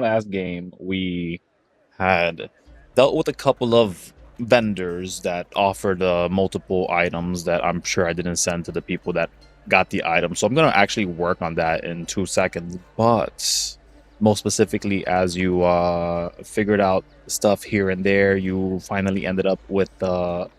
our last game, we had dealt with a couple of vendors that offered multiple items that I'm sure I didn't send to the people that got the item. So I'm going to actually work on that in 2 seconds. But most specifically, as you figured out stuff here and there, you finally ended up with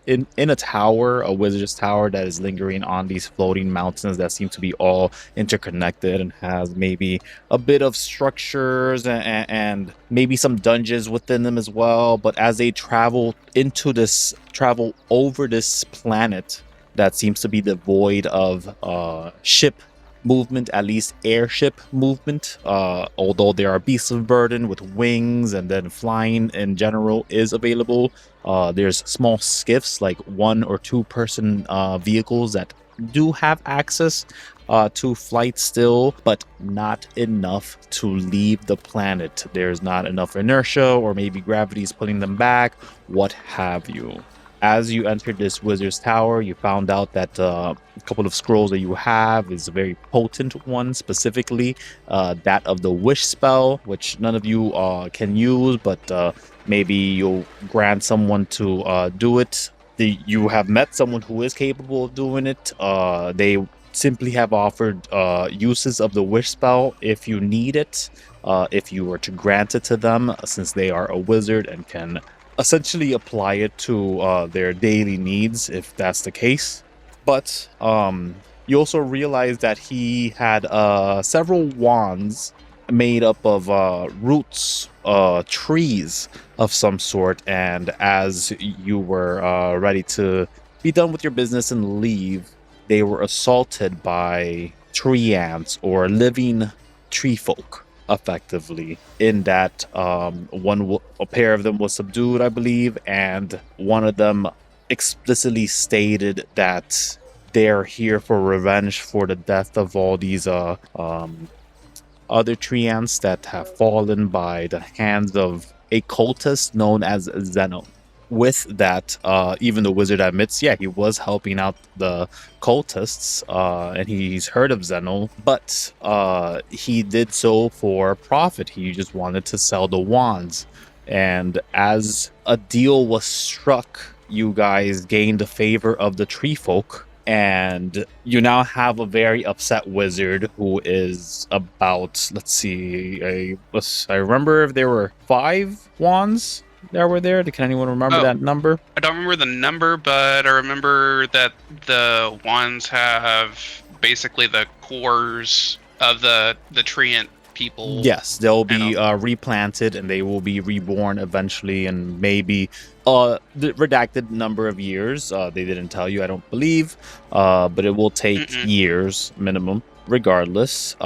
in a tower, a wizard's tower that is lingering on these floating mountains that seem to be all interconnected and has maybe a bit of structures and maybe some dungeons within them as well. But as they travel over this planet that seems to be devoid of ship movement, at least airship movement, although there are beasts of burden with wings, and then flying in general is available. There's small skiffs, like 1 or 2 person vehicles that do have access to flight still, but not enough to leave the planet. There's not enough inertia, or maybe gravity is pulling them back, what have you. As you entered this wizard's tower, you found out that a couple of scrolls that you have is a very potent one, specifically that of the wish spell, which none of you can use, but maybe you'll grant someone to do it. You have met someone who is capable of doing it. They simply have offered uses of the wish spell if you need it, if you were to grant it to them, since they are a wizard and can essentially apply it to their daily needs, if that's the case. But you also realize that he had several wands made up of roots, trees of some sort, and as you were ready to be done with your business and leave, they were assaulted by tree ants, or living tree folk, effectively, in that a pair of them was subdued, I believe, and one of them explicitly stated that they're here for revenge for the death of all these other tree ants that have fallen by the hands of a cultist known as Zeno. With that, even the wizard admits, yeah, he was helping out the cultists, and he's heard of Zeno, but he did so for profit. He just wanted to sell the wands. And as a deal was struck, you guys gained the favor of the tree folk, and you now have a very upset wizard who is about, let's see, I remember if there were 5 wands that were there. Can anyone remember that number? I don't remember the number, but I remember that the wands have basically the cores of the treant people. Yes, they'll be replanted, and they will be reborn eventually, and maybe the redacted number of years. They didn't tell you, I don't believe, but it will take years minimum. Regardless,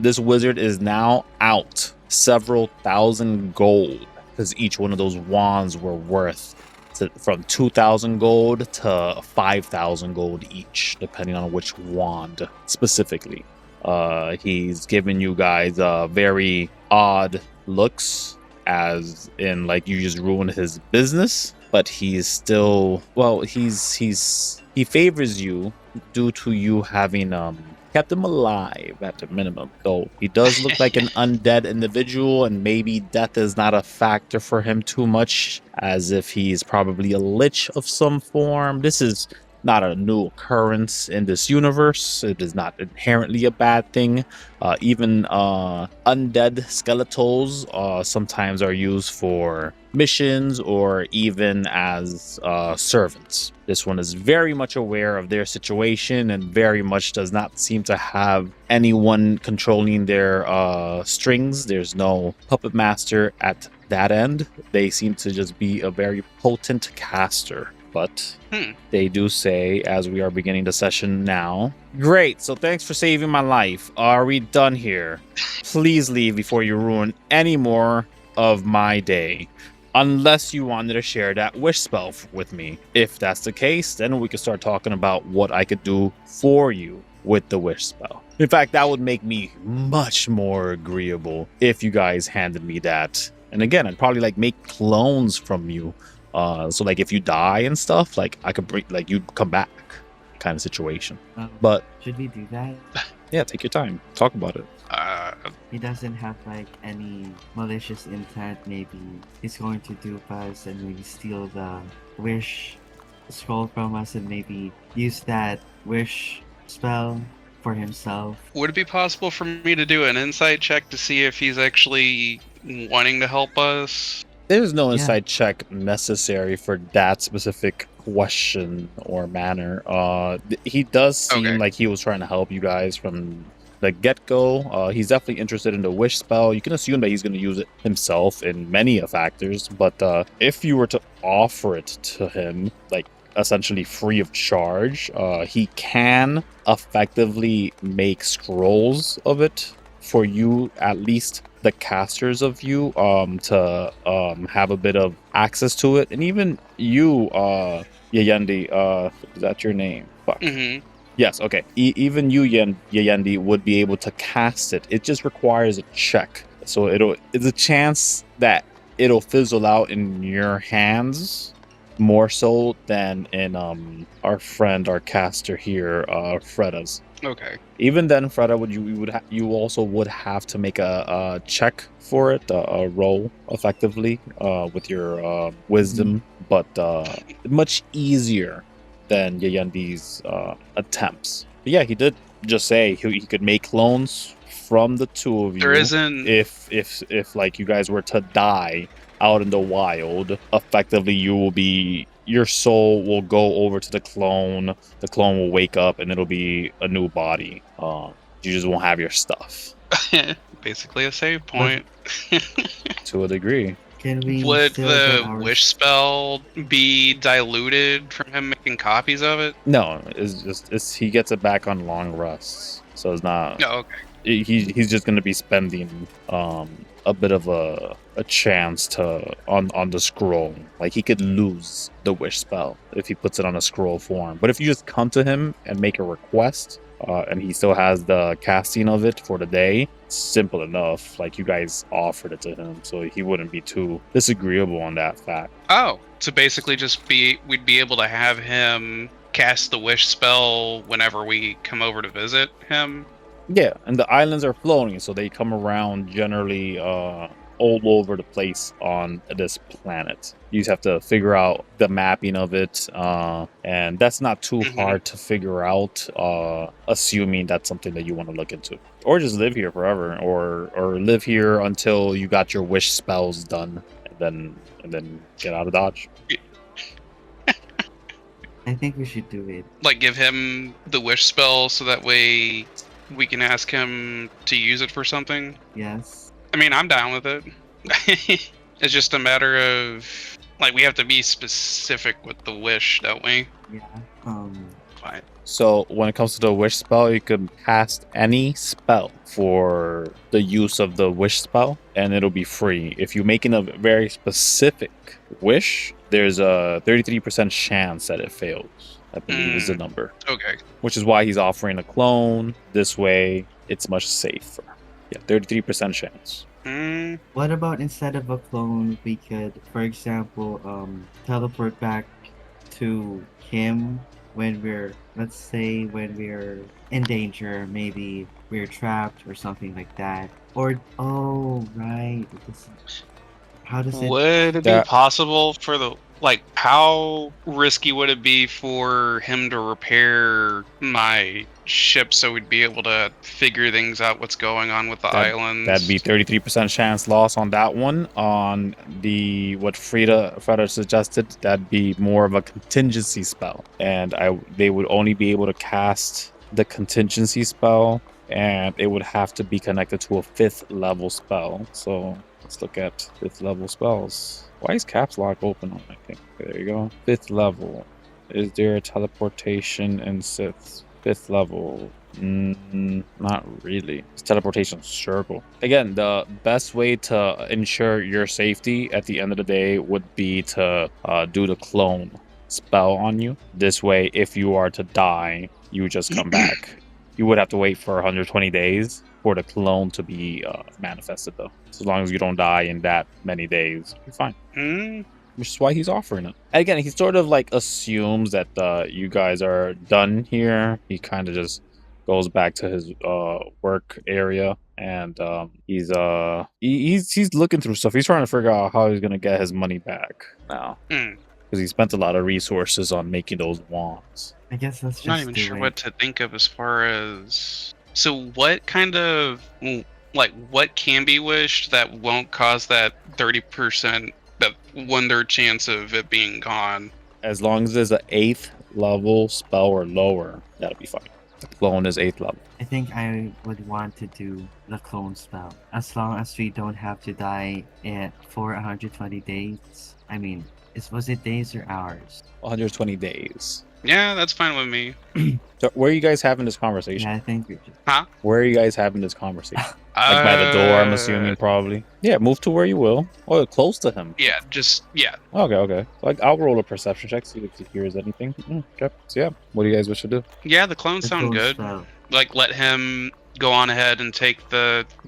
this wizard is now out several thousand gold, because each one of those wands were worth from 2,000 gold to 5,000 gold each, depending on which wand specifically. He's given you guys very odd looks, as in like you just ruined his business, but he's still, well, he favors you due to you having kept him alive at the minimum. Though he does look like an undead individual, and maybe death is not a factor for him too much, as if he's probably a lich of some form. This is not a new occurrence in this universe. It is not inherently a bad thing. Even undead skeletals sometimes are used for missions, or even as servants. This one is very much aware of their situation, and very much does not seem to have anyone controlling their strings. There's no puppet master at that end. They seem to just be a very potent caster. But they do say, as we are beginning the session now, great, so thanks for saving my life. Are we done here? Please leave before you ruin any more of my day. Unless you wanted to share that wish spell with me. If that's the case, then we can start talking about what I could do for you with the wish spell. In fact, that would make me much more agreeable if you guys handed me that. And again, I'd probably like make clones from you. So like if you die and stuff, like I could bring, like you'd come back, kind of situation. But should we do that? Yeah, take your time, talk about it. He doesn't have like any malicious intent. Maybe he's going to dupe us and maybe steal the wish scroll from us and maybe use that wish spell for himself. Would it be possible for me to do an insight check to see if he's actually wanting to help us? There's no Yeah. insight check necessary for that specific question or manner. He does seem Okay. like he was trying to help you guys from the get-go. He's definitely interested in the wish spell. You can assume that he's going to use it himself in many factors, but if you were to offer it to him, like essentially free of charge, he can effectively make scrolls of it for you, at least the casters of you, to have a bit of access to it. And even you, Yayendi, is that your name? Fuck. Mm-hmm. Yes, okay. Even you, Yayendi, would be able to cast it. It just requires a check. So it's a chance that it'll fizzle out in your hands more so than in our caster here, Freda's. Okay. Even then, Freda, you also would have to make a check for it, a roll effectively, with your wisdom, but much easier than Yayandi's attempts. But yeah, he did just say he could make clones from the two of you. There isn't. If like you guys were to die out in the wild, effectively your soul will go over to the clone will wake up and it'll be a new body. You just won't have your stuff. Basically a save point. To a degree. Can we Would still the get our wish spell be diluted from him making copies of it? No, it's he gets it back on long rests. So it's not. Oh, okay. He's just going to be spending a bit of a chance to on the scroll. Like he could lose the wish spell if he puts it on a scroll form. But if you just come to him and make a request, and he still has the casting of it for the day, it's simple enough. Like you guys offered it to him, so he wouldn't be too disagreeable on that fact. Oh, so basically we'd be able to have him cast the wish spell whenever we come over to visit him. Yeah, and the islands are floating, so they come around generally all over the place on this planet. You just have to figure out the mapping of it, and that's not too hard to figure out, assuming that's something that you want to look into. Or just live here forever, or live here until you got your wish spells done, and then get out of Dodge. I think we should do it. Like give him the wish spell so that way we can ask him to use it for something. Yes. I mean, I'm down with it. It's just a matter of like we have to be specific with the wish, don't we? Yeah. Fine. So when it comes to the wish spell, you can cast any spell for the use of the wish spell, and it'll be free. If you're making a very specific wish, there's a 33% chance that it fails, I believe is the number. Okay. Which is why he's offering a clone. This way, it's much safer. Yeah, 33% chance. What about instead of a clone, we could, for example, teleport back to him when let's say when we're in danger, maybe we're trapped or something like that. Or, oh, right. How does it... Would it be possible for the... Like, how risky would it be for him to repair my ship so we'd be able to figure things out what's going on with the islands? That'd be 33% chance loss on that one. On the what Freda suggested, that'd be more of a contingency spell. And they would only be able to cast the contingency spell, and it would have to be connected to a 5th level spell. So let's look at 5th level spells. Why is caps lock open on my thing? There you go. 5th level. Is there a teleportation in 5th level? Not really. It's teleportation circle. Again, the best way to ensure your safety at the end of the day would be to do the clone spell on you. This way, if you are to die, you just come back. You would have to wait for 120 days for the clone to be manifested, though. So as long as you don't die in that many days, you're fine. Which is why he's offering it. And again, he sort of like assumes that you guys are done here. He kind of just goes back to his work area, and he's looking through stuff. He's trying to figure out how he's gonna get his money back now, Hmm. because he spent a lot of resources on making those wands. I guess let's I'm not just even do sure it. what to think of as far as. So, what kind of. What can be wished that won't cause that 30%, that 1/3 chance of it being gone? As long as it's an 8th level spell or lower, that'll be fine. The clone is 8th level. I think I would want to do the clone spell. As long as we don't have to die for 120 days. I mean, was it days or hours? 120 days. Yeah, that's fine with me. So where are you guys having this conversation? Yeah, I think we just... Huh? Where are you guys having this conversation? Like by the door, I'm assuming, probably. Yeah, move to where you will. Oh, close to him. Yeah, yeah. Okay. Like, I'll roll a perception check, see if he hears anything. Okay. So yeah, what do you guys wish to do? Yeah, the clones the sound clone good. spell. Like, let him go on ahead and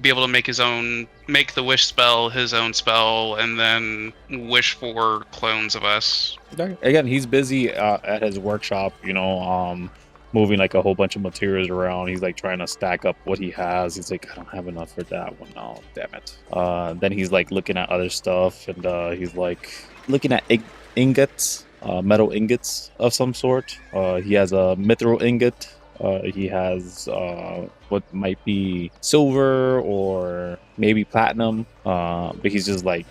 be able to make the wish spell his own spell, and then wish for clones of us. Okay. Again, he's busy at his workshop, moving like a whole bunch of materials around. He's like trying to stack up what he has. He's like, I don't have enough for that one. Oh, damn it. Then he's like looking at other stuff, and he's like looking at ingots, metal ingots of some sort. He has a mithril ingot. He has what might be silver or maybe platinum, but he's just like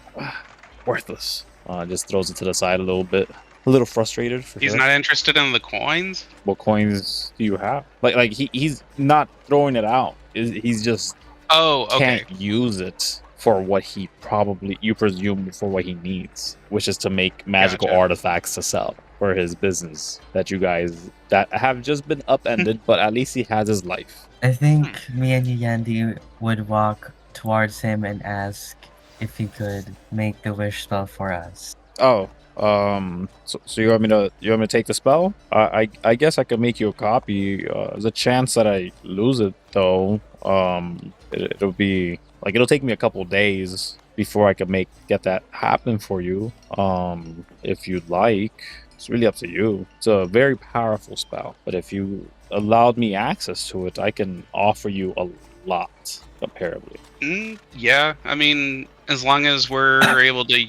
worthless. Just throws it to the side a little frustrated. He's not interested in the coins. What coins do you have? Like he's not throwing it out. He's just Okay. can't use it for what you presume for what he needs, which is to make magical Gotcha. artifacts to sell for his business that have just been upended, but at least he has his life. I think me and Yandi would walk towards him and ask if he could make the wish spell for us. Oh, so you want me to take the spell? I guess I could make you a copy. There's a chance that I lose it though. It'll be like it'll take me a couple days before I could get that happen for you. If you'd like, it's really up to you. It's a very powerful spell, but if you allowed me access to it, I can offer you a lot comparably. Yeah, I mean, as long as we're able to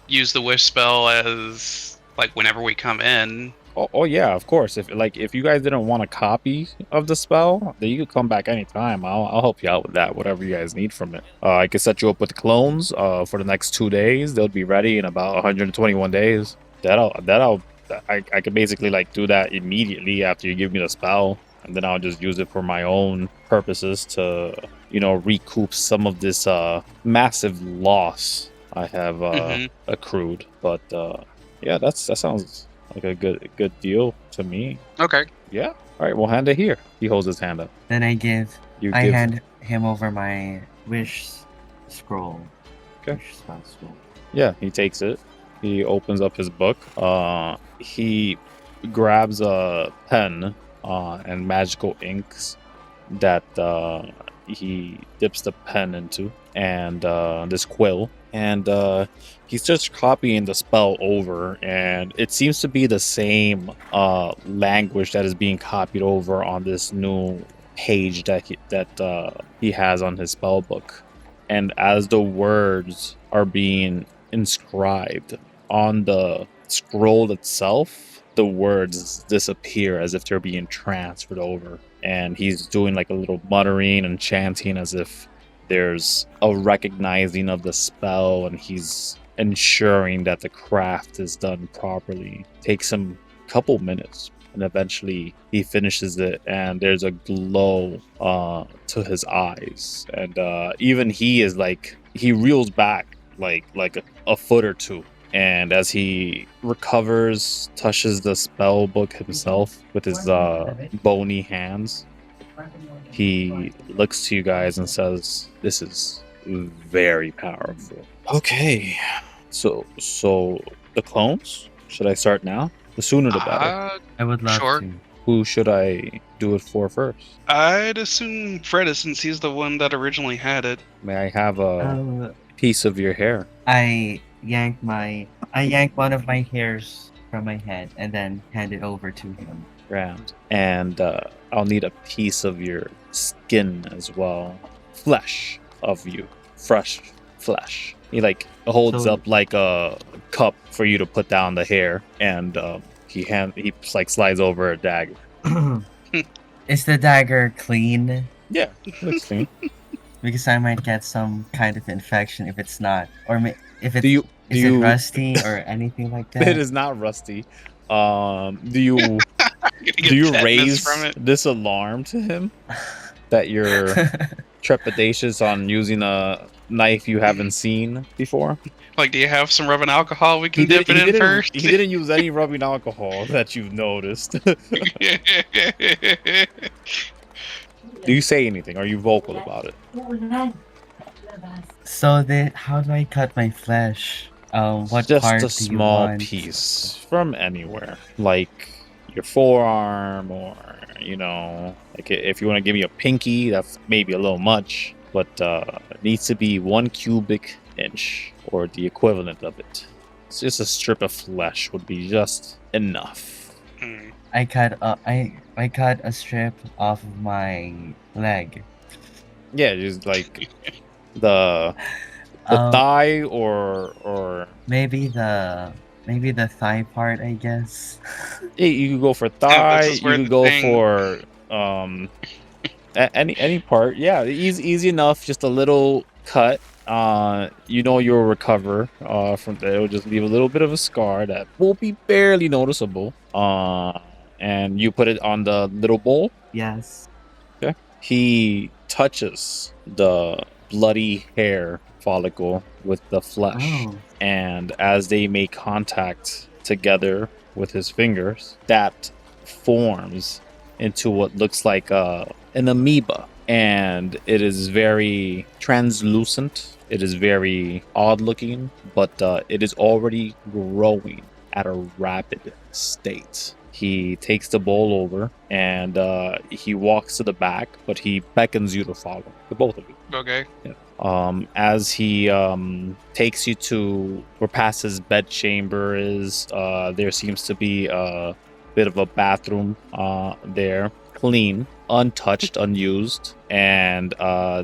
use the wish spell as whenever we come in. Oh yeah, of course. If you guys didn't want a copy of the spell, then you could come back anytime. I'll help you out with that, whatever you guys need from it. I could set you up with the clones for the next 2 days. They'll be ready in about 121 days. I could basically do that immediately after you give me the spell, and then I'll just use it for my own purposes to recoup some of this massive loss I have accrued. But yeah, that sounds like a good deal to me. Okay. Yeah. All right. Well, hand it here. He holds his hand up. Then I hand him over my wish scroll. Okay. Wish spell scroll. Yeah. He takes it. He opens up his book. He grabs a pen and magical inks that he dips the pen into, and this quill, and he's just copying the spell over, and it seems to be the same language that is being copied over on this new page that he has on his spell book. And as the words are being inscribed on the scroll itself, the words disappear as if they're being transferred over. And he's doing a little muttering and chanting as if there's a recognizing of the spell, and he's ensuring that the craft is done properly. Takes him a couple minutes, and eventually he finishes it, and there's a glow to his eyes, and even he is he reels back like a foot or two. And as he recovers, touches the spell book himself with his bony hands, he looks to you guys and says, "This is very powerful." Okay, so the clones. Should I start now? The sooner the better. I would love Sure. to. Who should I do it for first? I'd assume Fred, since he's the one that originally had it. May I have a piece of your hair? I yank one of my hairs from my head and then hand it over to him. grand. And I'll need a piece of your skin as well. Flesh of you. Fresh flesh. He like holds So- up like a cup for you to put down the hair, and he like slides over a dagger. Is the dagger clean? Yeah, looks clean. Because I might get some kind of infection if it's not, or if it's Do is it you? rusty or anything like It that. is not rusty. Do you Gonna get do you tetanus raise from it. this alarm to him that you're trepidatious on using a knife you haven't seen before? Like, do you have some rubbing alcohol we can dip it in first? He didn't use any rubbing alcohol that you've noticed. Do you say anything? Are you vocal about it? So then, how do I cut my flesh? What Just part a do you small want? piece from anywhere, like your forearm, or like if you want to give me a pinky, that's maybe a little much, but it needs to be 1 cubic inch or the equivalent of it. It's just a strip of flesh would be just enough. Mm. I cut a strip off of my leg. Yeah, just like the thigh or maybe the thigh part, I guess. yeah, you could go for this thigh. is You where could the go thing- for any part. Yeah, easy enough. Just a little cut. You'll recover from that. It'll just leave a little bit of a scar that will be barely noticeable. And you put it on the little bowl. Yes. He touches the bloody hair follicle with the flesh. Oh. And as they make contact together with his fingers, that forms into what looks like an amoeba. And it is very translucent. It is very odd looking, but it is already growing at a rapid state. He takes the bowl over and he walks to the back, but he beckons you to follow, the both of you. Okay. As he takes you to where past his bed chamber is, there seems to be a bit of a bathroom there, clean, untouched, unused, and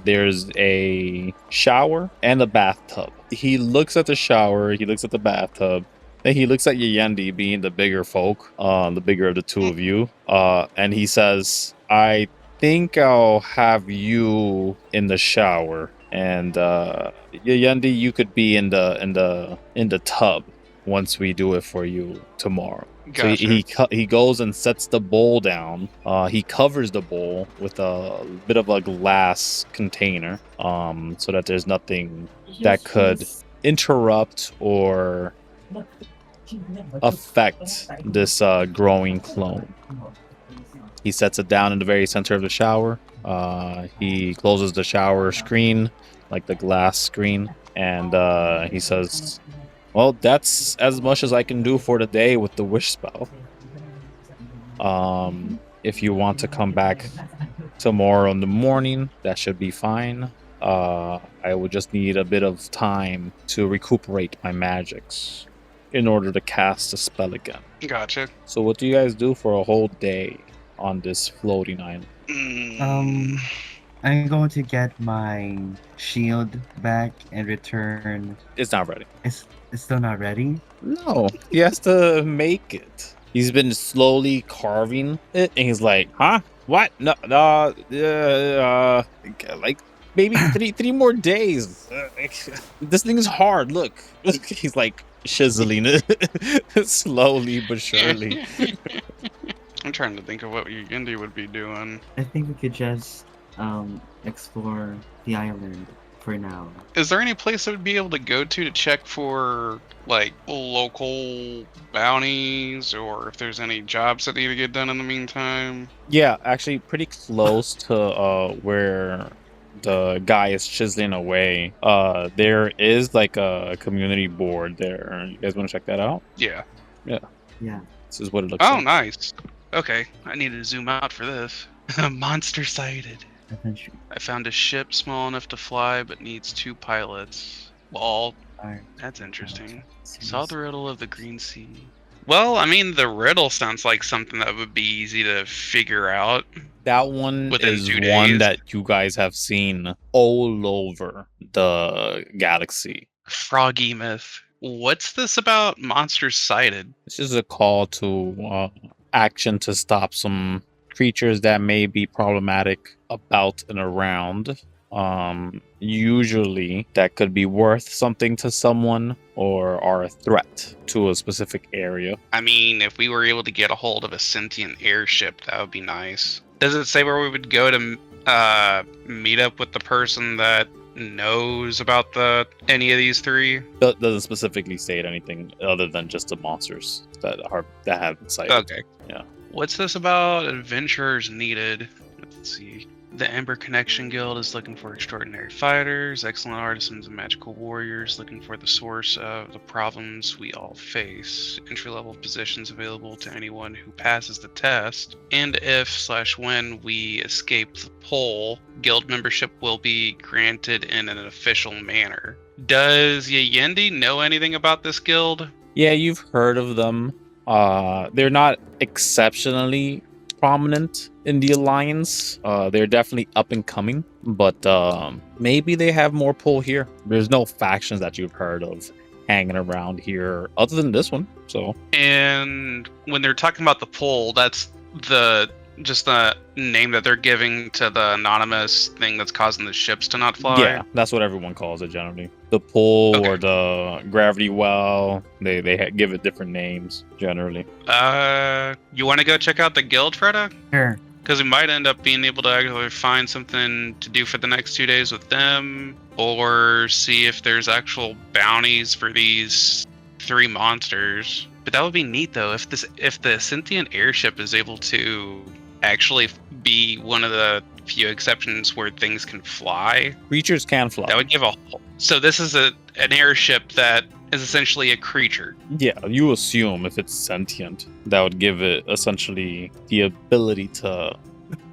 there's a shower and a bathtub. He looks at the shower, he looks at the bathtub, then he looks at Yendi, being the bigger folk, the bigger of the two of you, and he says, "I think I'll have you in the shower, and Yendi, you could be in the tub once we do it for you tomorrow." Gotcha. So he goes and sets the bowl down. He covers the bowl with a bit of a glass container, so that there's nothing that could interrupt or affect this growing clone. He sets it down in the very center of the shower. He closes the shower screen, like the glass screen, and he says, "Well, that's as much as I can do for the day with the wish spell. If you want to come back tomorrow in the morning, that should be fine. I would just need a bit of time to recuperate my magics in order to cast a spell again." Gotcha. So what do you guys do for a whole day on this floating island? I'm going to get my shield back and return. It's not ready. It's still not ready. No, he has to make it. He's been slowly carving it, and he's like, "Huh? What? No, like maybe three more days. This thing is hard. Look." He's like chiseling it slowly but surely. I'm trying to think of what Yendi would be doing. I think we could just explore the island for now. Is there any place I would be able to go to check for like local bounties, or if there's any jobs that need to get done in the meantime? Yeah, actually, pretty close to where the guy is chiseling away. There is like a community board there. You guys want to check that out? Yeah. Yeah. This is what it looks Oh, like. nice. Okay, I need to zoom out for this. Monster sighted. Adventure. I found a ship small enough to fly, but needs 2 pilots. Lol. Alright. That's interesting. Saw the riddle of the Green Sea. Well, I mean, the riddle sounds like something that would be easy to figure out That one within is 2 one days. that you guys have seen all over the galaxy. Froggy myth. What's this about monsters sighted? This is a call to action to stop some creatures that may be problematic about and around. Usually that could be worth something to someone or are a threat to a specific area. I mean, if we were able to get a hold of a sentient airship, that would be nice. Does it say where we would go to meet up with the person that knows about any of these three? Doesn't specifically state anything other than just the monsters that have been cited. Okay. Yeah. What's this about? Adventurers needed. Let's see. The Ember Connection Guild is looking for extraordinary fighters, excellent artisans, and magical warriors, looking for the source of the problems we all face. Entry-level positions available to anyone who passes the test. And if/when we escape the poll, guild membership will be granted in an official manner. Does Yendi know anything about this guild? Yeah, you've heard of them. They're not exceptionally prominent in the alliance. They're definitely up and coming, but maybe they have more pull here. There's no factions that you've heard of hanging around here other than this one. So, and when they're talking about the poll, that's just the name that they're giving to the anonymous thing that's causing the ships to not fly. yeah, that's what everyone calls it generally. The pull Okay. or the gravity well. They give it different names generally. You want to go check out the guild, Freda? Sure. Because we might end up being able to actually find something to do for the next 2 days with them, or see if there's actual bounties for these 3 monsters. But that would be neat, though, if the sentient airship is able to actually be one of the few exceptions where things can fly. Creatures can fly. That would give so this is an airship that is essentially a creature. Yeah, you assume if it's sentient, that would give it essentially the ability to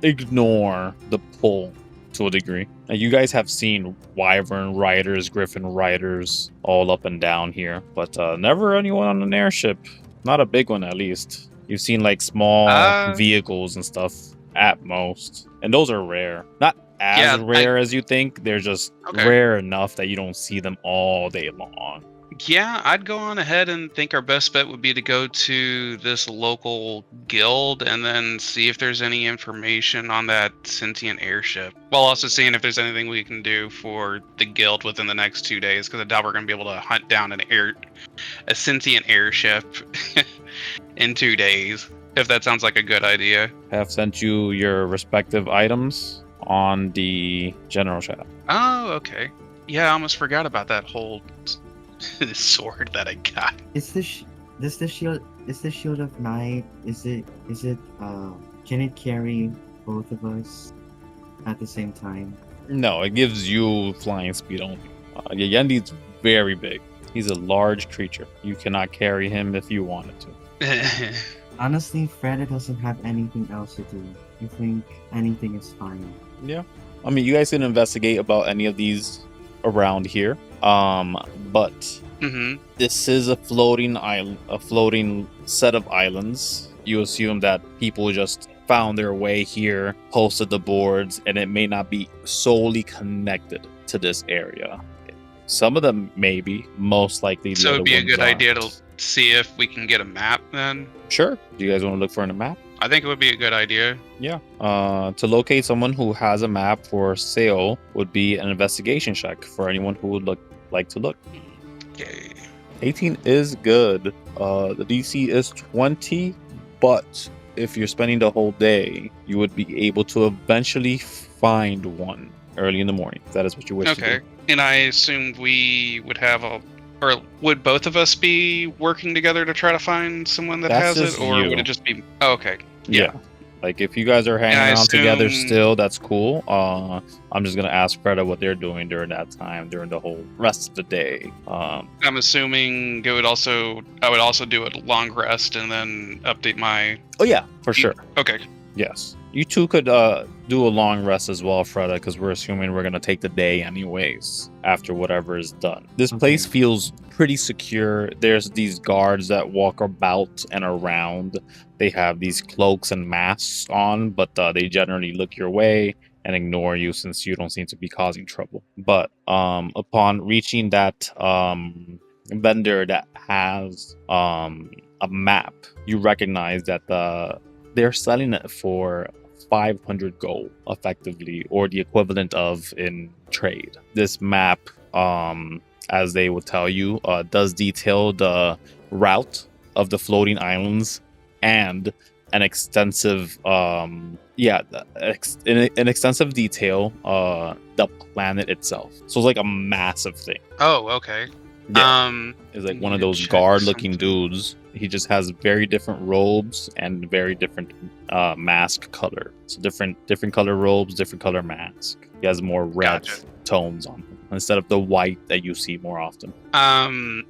ignore the pull to a degree. Now, you guys have seen wyvern riders, griffin riders all up and down here, but never anyone on an airship. Not a big one, at least. You've seen like small vehicles and stuff at most, and those are rare. Not as rare as you think. They're just rare enough that you don't see them all day long. Yeah, I'd go on ahead and think our best bet would be to go to this local guild and then see if there's any information on that sentient airship. While also seeing if there's anything we can do for the guild within the next 2 days, because I doubt we're going to be able to hunt down a sentient airship in 2 days, if that sounds like a good idea. Have sent you your respective items on the general chat. Oh, okay. Yeah, I almost forgot about that whole sword that I got. Is the shield? Is the shield of night? Is it? Can it carry both of us at the same time? No, it gives you flying speed only. Yendi's very big. He's a large creature. You cannot carry him if you wanted to. Honestly, Freda doesn't have anything else to do. I think anything is fine. Yeah. I mean, you guys can investigate about any of these around here. But this is a floating island, a floating set of islands. You assume that people just found their way here, posted the boards, and it may not be solely connected to this area. Some of them may be, most likely. So it'd be a good idea to see if we can get a map then? Sure. Do you guys want to look for a map? I think it would be a good idea. Yeah. To locate someone who has a map for sale would be an investigation check for anyone who would like to look. Okay. 18 is good. The DC is 20, but if you're spending the whole day, you would be able to eventually find one early in the morning. If that is what you wish to do. Okay. And I assumed we would have or would both of us be working together to try to find someone that has it, or would it just be? Oh, okay. Yeah. Like if you guys are hanging around together still, that's cool. I'm just gonna ask Freda what they're doing during that time, during the whole rest of the day. I'm assuming I would also do a long rest and then update my. Oh yeah, for sure. Okay. Yes, you two could do a long rest as well, Freda, because we're assuming we're gonna take the day anyways after whatever is done. This place feels pretty secure. There's these guards that walk about and around. They have these cloaks and masks on, but they generally look your way and ignore you since you don't seem to be causing trouble. But upon reaching that vendor that has a map, you recognize that they're selling it for 500 gold effectively, or the equivalent of in trade. This map, as they would tell you, does detail the route of the floating islands and an extensive an extensive detail the planet itself. So it's like a massive thing. Oh, okay. Yeah. It's like one of those guard-looking dudes. He just has very different robes and very different mask color. So different color robes, different color mask. He has more red tones on him instead of the white that you see more often.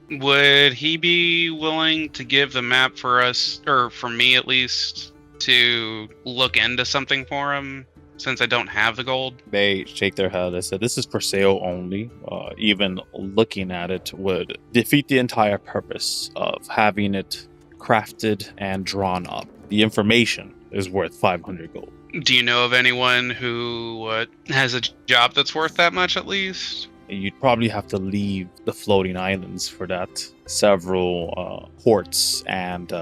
Would he be willing to give the map for us, or for me at least, to look into something for him? Since I don't have the gold? They shake their head. They said, this is for sale only. Even looking at it would defeat the entire purpose of having it crafted and drawn up. The information is worth 500 gold. Do you know of anyone who has a job that's worth that much at least? You'd probably have to leave the floating islands for that. Several ports and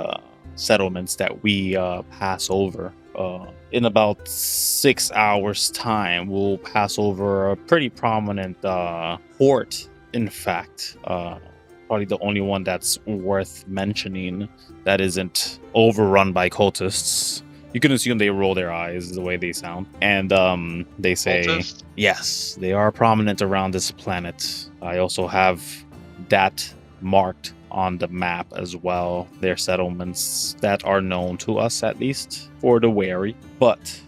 settlements that we pass over. In about 6 hours time, we'll pass over a pretty prominent port. In fact, probably the only one that's worth mentioning that isn't overrun by cultists. You can assume they roll their eyes the way they sound. And they say, cultists? Yes, they are prominent around this planet. I also have that marked on the map as well. They're settlements that are known to us, at least for the wary. But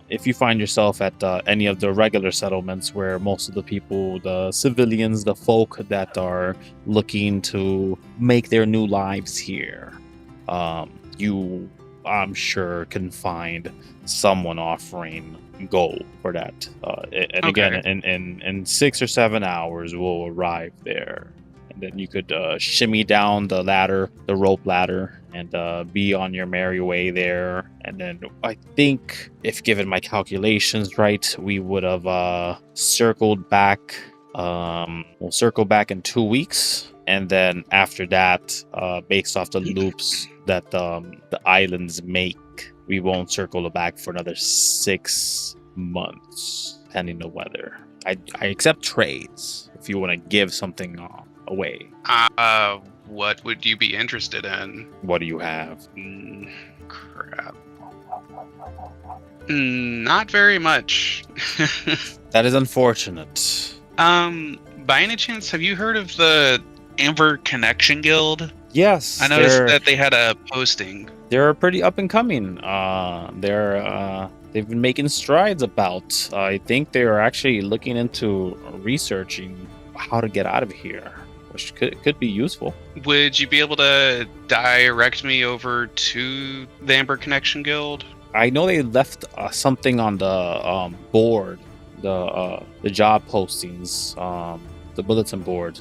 if you find yourself at any of the regular settlements where most of the people, the civilians, the folk that are looking to make their new lives here, you, I'm sure, can find someone offering gold for that. And again, in 6 or 7 hours, we'll arrive there. And then you could shimmy down the ladder, the rope ladder, and be on your merry way there. And then I think, if given my calculations right, we would have circled back. We'll circle back in 2 weeks. And then after that, based off the loops that the islands make, we won't circle back for another 6 months, depending on the weather. I accept trades if you want to give something away. What would you be interested in? What do you have? Crap. Not very much. That is unfortunate. By any chance, have you heard of the Amber Connection Guild? Yes. I noticed that they had a posting. They're pretty up and coming. They've been making strides about. I think they're actually looking into researching how to get out of here, which could be useful. Would you be able to direct me over to the Amber Connection Guild? I know they left something on the board, the job postings, the bulletin board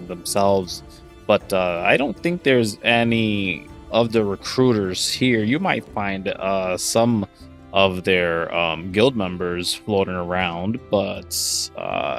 themselves, but I don't think there's any of the recruiters here. You might find some of their guild members floating around, but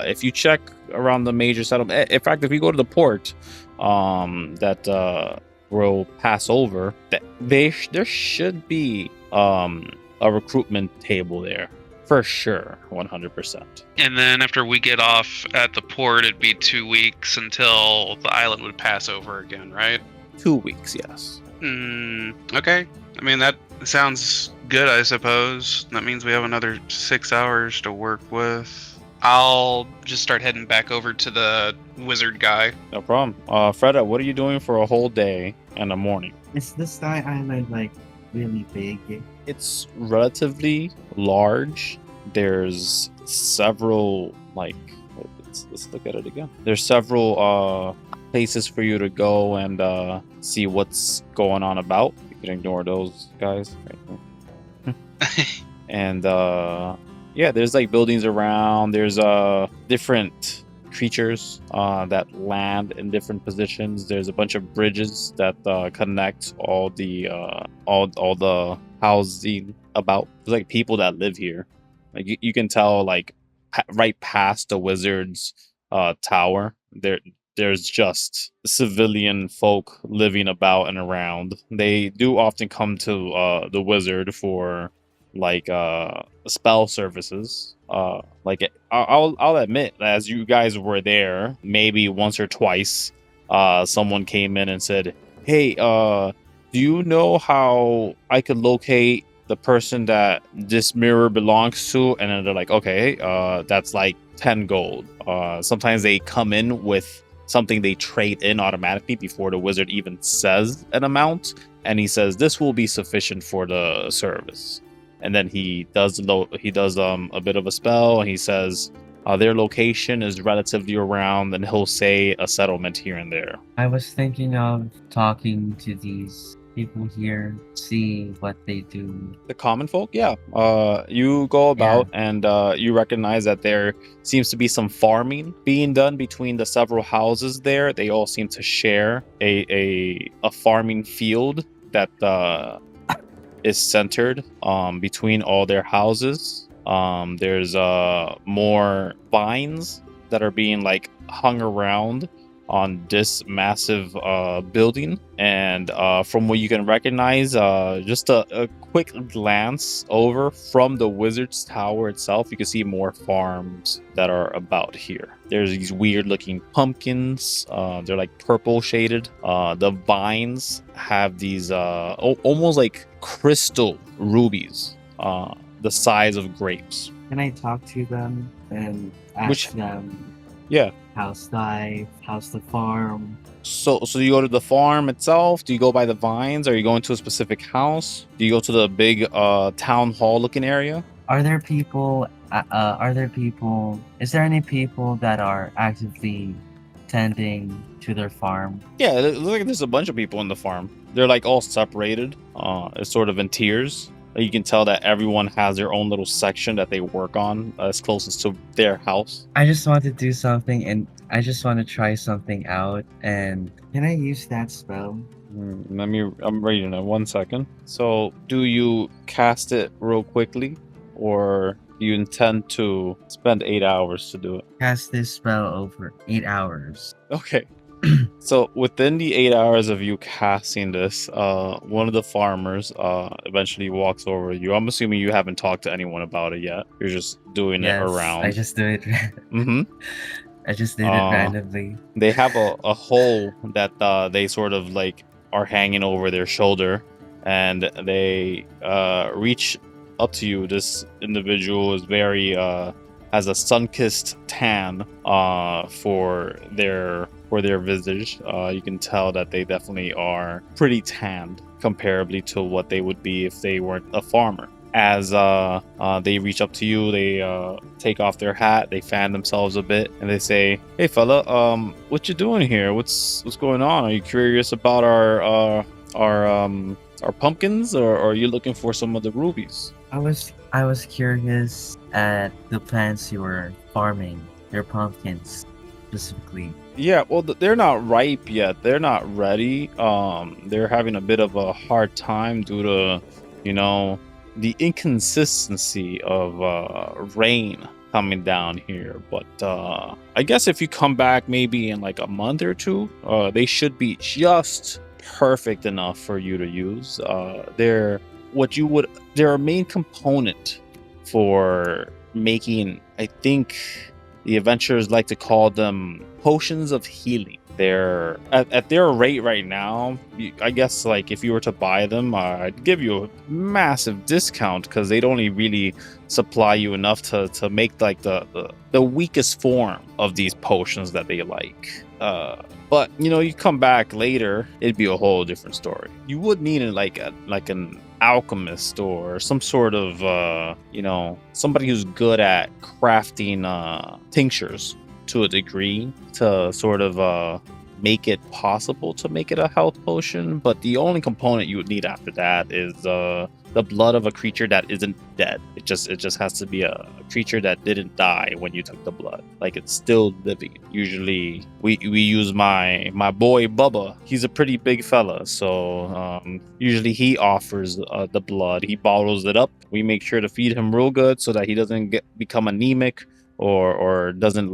if you check around the major settlement, in fact, if you go to the port that we'll pass over, there should be a recruitment table there for sure, 100%. And then after we get off at the port, it'd be 2 weeks until the island would pass over again, right? 2 weeks, yes. Okay. I mean, that sounds good, I suppose. That means we have another 6 hours to work with. I'll just start heading back over to the wizard guy. No problem. Freda, what are you doing for a whole day and a morning? Is the Sky Island like really big? It's relatively large. There's several, let's look at it again. There's several places for you to go and see what's going on about. You can ignore those guys right there. and yeah, there's like buildings around. There's different creatures that land in different positions. There's a bunch of bridges that connect all the housing about. There's like people that live here. Like you can tell like right past the wizard's tower. There's just civilian folk living about and around. They do often come to the wizard for like spell services. I'll admit, as you guys were there, maybe once or twice, someone came in and said, "Hey, do you know how I could locate the person that this mirror belongs to?" And then they're like, "Okay, that's like 10 gold." Sometimes they come in with something they trade in automatically before the wizard even says an amount, and he says this will be sufficient for the service. And then he does a bit of a spell, and he says their location is relatively around, and he'll say a settlement here and there. I was thinking of talking to these people here, see what they do. The common folk, yeah. You go about and you recognize that there seems to be some farming being done between the several houses there. They all seem to share a farming field that is centered between all their houses. There's more vines that are being like hung around on this massive building, and from what you can recognize, just a quick glance over from the wizard's tower itself, you can see more farms that are about here. There's these weird looking pumpkins, they're like purple shaded. The vines have these almost like crystal rubies, the size of grapes. Can I talk to them and ask them? Yeah. How's life? How's the farm? So you go to the farm itself? Do you go by the vines? Are you going to a specific house? Do you go to the big town hall looking area? Are there people? Is there any people that are actively tending to their farm? Yeah, it looks like there's a bunch of people in the farm. They're like all separated. It's sort of in tiers. You can tell that everyone has their own little section that they work on as closest to their house. I just want to do something, and I just want to try something out. And can I use that spell? I'm reading it. 1 second. So, do you cast it real quickly, or do you intend to spend 8 hours to do it? Cast this spell over 8 hours. Okay. So within the 8 hours of you casting this, one of the farmers eventually walks over to you. I'm assuming you haven't talked to anyone about it yet. You're just doing it around. I just do it. Mm-hmm. I just did it randomly. They have a hole that they sort of like are hanging over their shoulder, and they reach up to you. This individual is very has a sun-kissed tan for their visage. You can tell that they definitely are pretty tanned comparably to what they would be if they weren't a farmer. As they reach up to you, they take off their hat, they fan themselves a bit, and they say, "Hey fella, what you doing here? What's going on? Are you curious about our pumpkins, or are you looking for some of the rubies?" I was curious at the plants you were farming, your pumpkins specifically. Yeah, well, they're not ripe yet. They're not ready. They're having a bit of a hard time due to, the inconsistency of rain coming down here. But I guess if you come back maybe in like a month or two, they should be just perfect enough for you to use. They're a main component for making, I think the adventurers like to call them potions of healing. They're at their rate right now. I guess like if you were to buy them, I'd give you a massive discount because they'd only really supply you enough to make like the weakest form of these potions that they like. But you come back later, it'd be a whole different story. You would need an alchemist or some sort of somebody who's good at crafting tinctures to a degree to sort of make it possible to make it a health potion, but the only component you would need after that is the blood of a creature that isn't dead. It just has to be a creature that didn't die when you took the blood, like it's still living. Usually we use my boy Bubba. He's a pretty big fella, so usually he offers the blood. He bottles it up. We make sure to feed him real good so that he doesn't become anemic or doesn't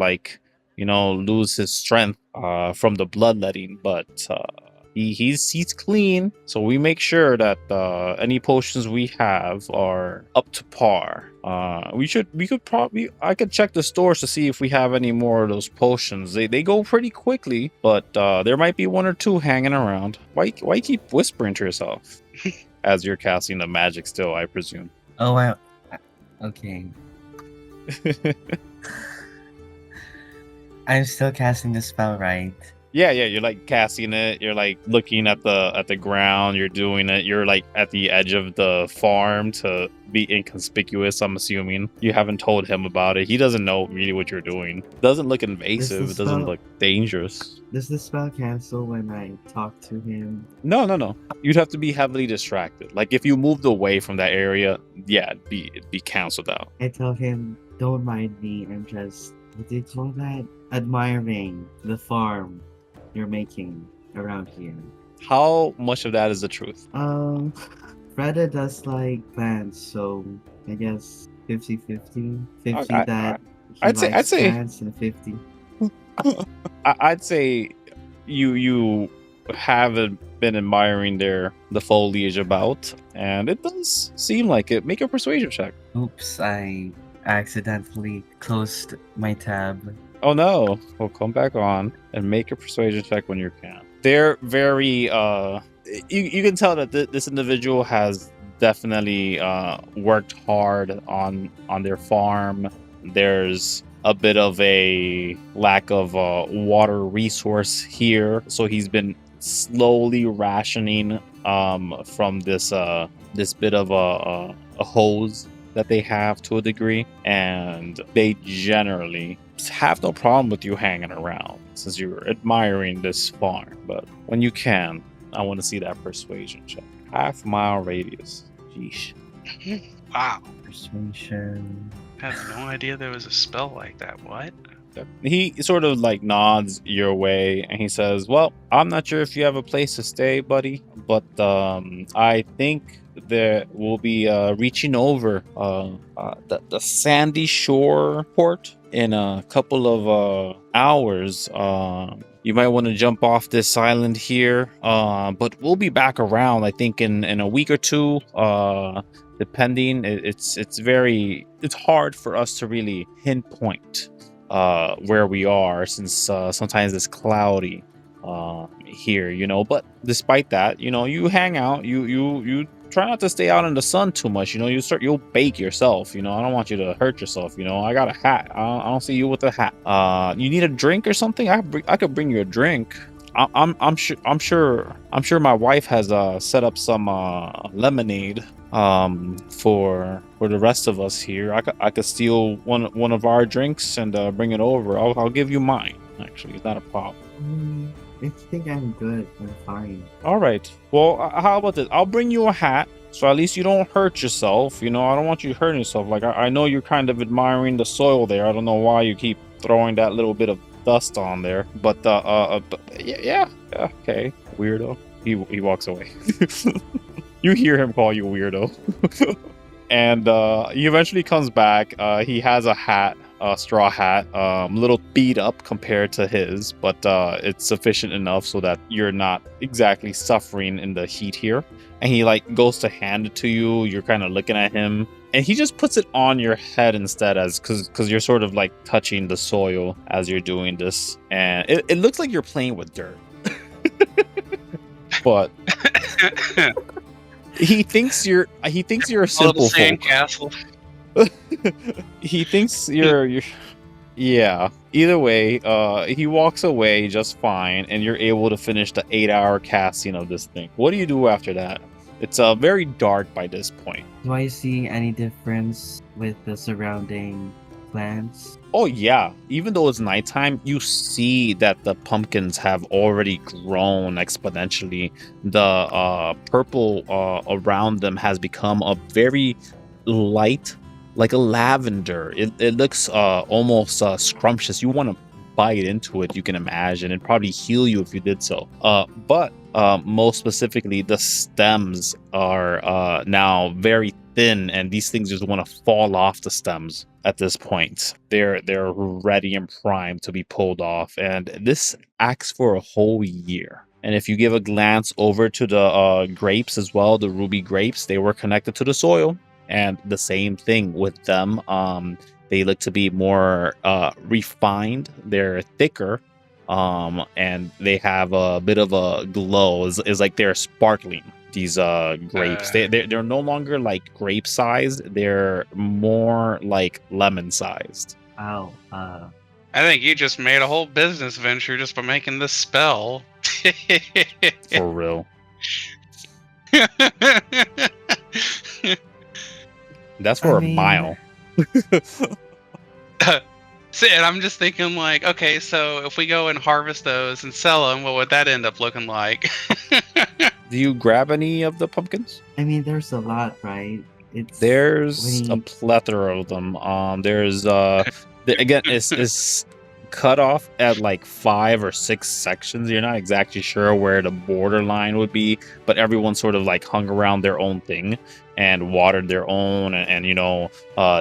lose his strength from the bloodletting. But he's clean, so we make sure that any potions we have are up to par. I could check the stores to see if we have any more of those potions. They go pretty quickly, but there might be one or two hanging around. Why keep whispering to yourself as you're casting the magic still, I presume? Oh, wow. Okay. I'm still casting the spell, right? Yeah, you're like casting it, you're like looking at the ground, you're doing it, you're like at the edge of the farm to be inconspicuous, I'm assuming. You haven't told him about it. He doesn't know really what you're doing. It doesn't look invasive, it doesn't look dangerous. Does the spell cancel when I talk to him? No. You'd have to be heavily distracted. Like if you moved away from that area, yeah, it'd be canceled out. I tell him, don't mind me, I'm just, what do you call that? Admiring the farm you're making around here. How much of that is the truth? Freda does like plants, so I guess 50-50. 50 that he I'd likes say plants and 50. I'd say you haven't been admiring the foliage about, and it does seem like it. Make a persuasion check. Oops, I accidentally closed my tab. Oh no, we'll come back on and make a persuasion check when you can. They're very you can tell that this individual has definitely worked hard on their farm. There's a bit of a lack of water resource here, so he's been slowly rationing from this bit of a hose that they have to a degree, and they generally have no problem with you hanging around since you're admiring this farm. But when you can, I want to see that persuasion check. Half-mile radius. Jeez. Wow. Persuasion. I had no idea there was a spell like that. What? He sort of like nods your way and he says, well, I'm not sure if you have a place to stay, buddy, but I think that we'll be reaching over the Sandy Shore port in a couple of hours. You might want to jump off this island here, but we'll be back around, I think, in a week or two, depending. It's hard for us to really pinpoint where we are, since sometimes it's cloudy here, but despite that, you hang out, you try not to stay out in the sun too much, you'll bake yourself, I don't want you to hurt yourself, I got a hat. I don't see you with a hat. You need a drink or something? I could bring you a drink. I'm sure my wife has set up some lemonade for the rest of us here. I could steal one of our drinks and bring it over. I'll give you mine. Actually, it's not a problem. I think I'm good. I'm fine. All right. Well, how about this? I'll bring you a hat, so at least you don't hurt yourself. I don't want you hurting yourself. Like I know you're kind of admiring the soil there. I don't know why you keep throwing that little bit of dust on there, but yeah, okay, weirdo. He walks away. You hear him call you weirdo. And he eventually comes back. He has a hat, a straw hat, a little beat up compared to his, but it's sufficient enough so that you're not exactly suffering in the heat here. And he goes to hand it to you. You're kind of looking at him, and he just puts it on your head instead, because you're sort of touching the soil as you're doing this, and it looks like you're playing with dirt. But he thinks you're a simple folk. Castle. He thinks you're yeah. Either way, he walks away just fine, and you're able to finish the 8-hour casting of this thing. What do you do after that? It's very dark by this point. Do I see any difference with the surrounding plants? Oh yeah, even though it's nighttime, you see that the pumpkins have already grown exponentially. The purple around them has become a very light, like a lavender. It looks almost scrumptious. You want to bite into it, you can imagine. It'd probably heal you if you did so. But most specifically, the stems are now very thin, and these things just want to fall off the stems at this point. They're ready and primed to be pulled off, and this acts for a whole year. And if you give a glance over to the grapes as well, the ruby grapes, they were connected to the soil, and the same thing with them. They look to be more refined. They're thicker, and they have a bit of a glow. Is like they're sparkling. These grapes, they're no longer like grape sized. They're more like lemon sized. Wow. I think you just made a whole business venture just by making this spell. For real. That's for a mile. See, and I'm just thinking like, okay, so if we go and harvest those and sell them, what would that end up looking like? Do you grab any of the pumpkins? I mean, there's a lot, right? There's a plethora of them. There's again, it's cut off at like 5 or 6 sections. You're not exactly sure where the borderline would be, but everyone sort of like hung around their own thing and watered their own, and you know,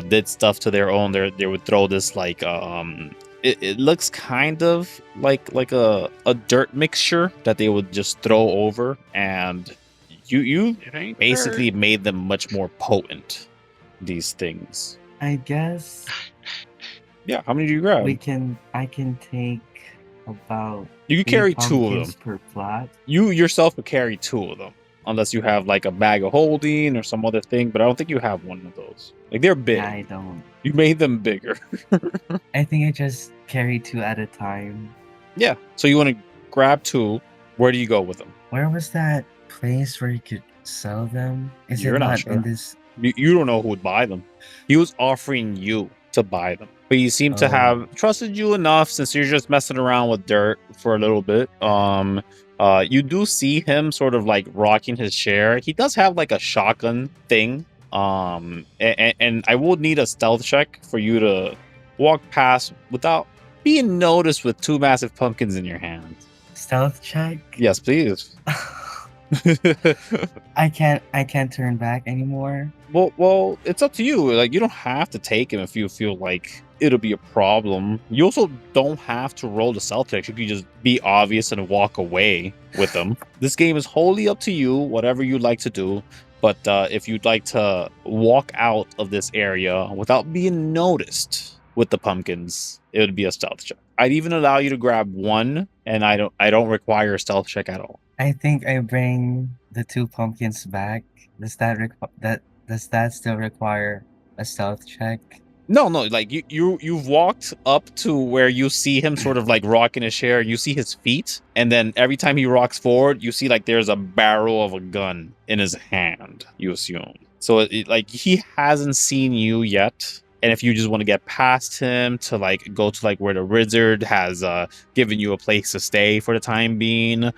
did stuff to their own. They would throw this like it looks kind of like a dirt mixture that they would just throw over, and you basically made them much more potent, these things. I guess. Yeah, how many do you grab? I can take about. You can carry 2 of them per plot. You yourself could carry 2 of them, unless you have like a bag of holding or some other thing. But I don't think you have one of those. Like, they're big. Yeah, I don't. You made them bigger. I think I just carry 2 at a time. Yeah. So you want to grab 2. Where do you go with them? Where was that place where you could sell them? You're not sure. In this? You don't know who would buy them. He was offering you to buy them, but you seem to have trusted you enough, since you're just messing around with dirt for a little bit. You do see him sort of like rocking his chair. He does have like a shotgun thing. And I will need a stealth check for you to walk past without being noticed with 2 massive pumpkins in your hand. Stealth check? Yes, please. I can't turn back anymore. Well, it's up to you. Like, you don't have to take him if you feel like it'll be a problem. You also don't have to roll the stealth check. You can just be obvious and walk away with them. This game is wholly up to you, whatever you'd like to do. But if you'd like to walk out of this area without being noticed with the pumpkins, it would be a stealth check. I'd even allow you to grab 1, and I don't require a stealth check at all. I think I bring the 2 pumpkins back. Does that still require a stealth check? No, like you've walked up to where you see him sort of like rocking his chair. You see his feet, and then every time he rocks forward, you see like there's a barrel of a gun in his hand, you assume. So like he hasn't seen you yet. And if you just want to get past him to like go to like where the wizard has given you a place to stay for the time being,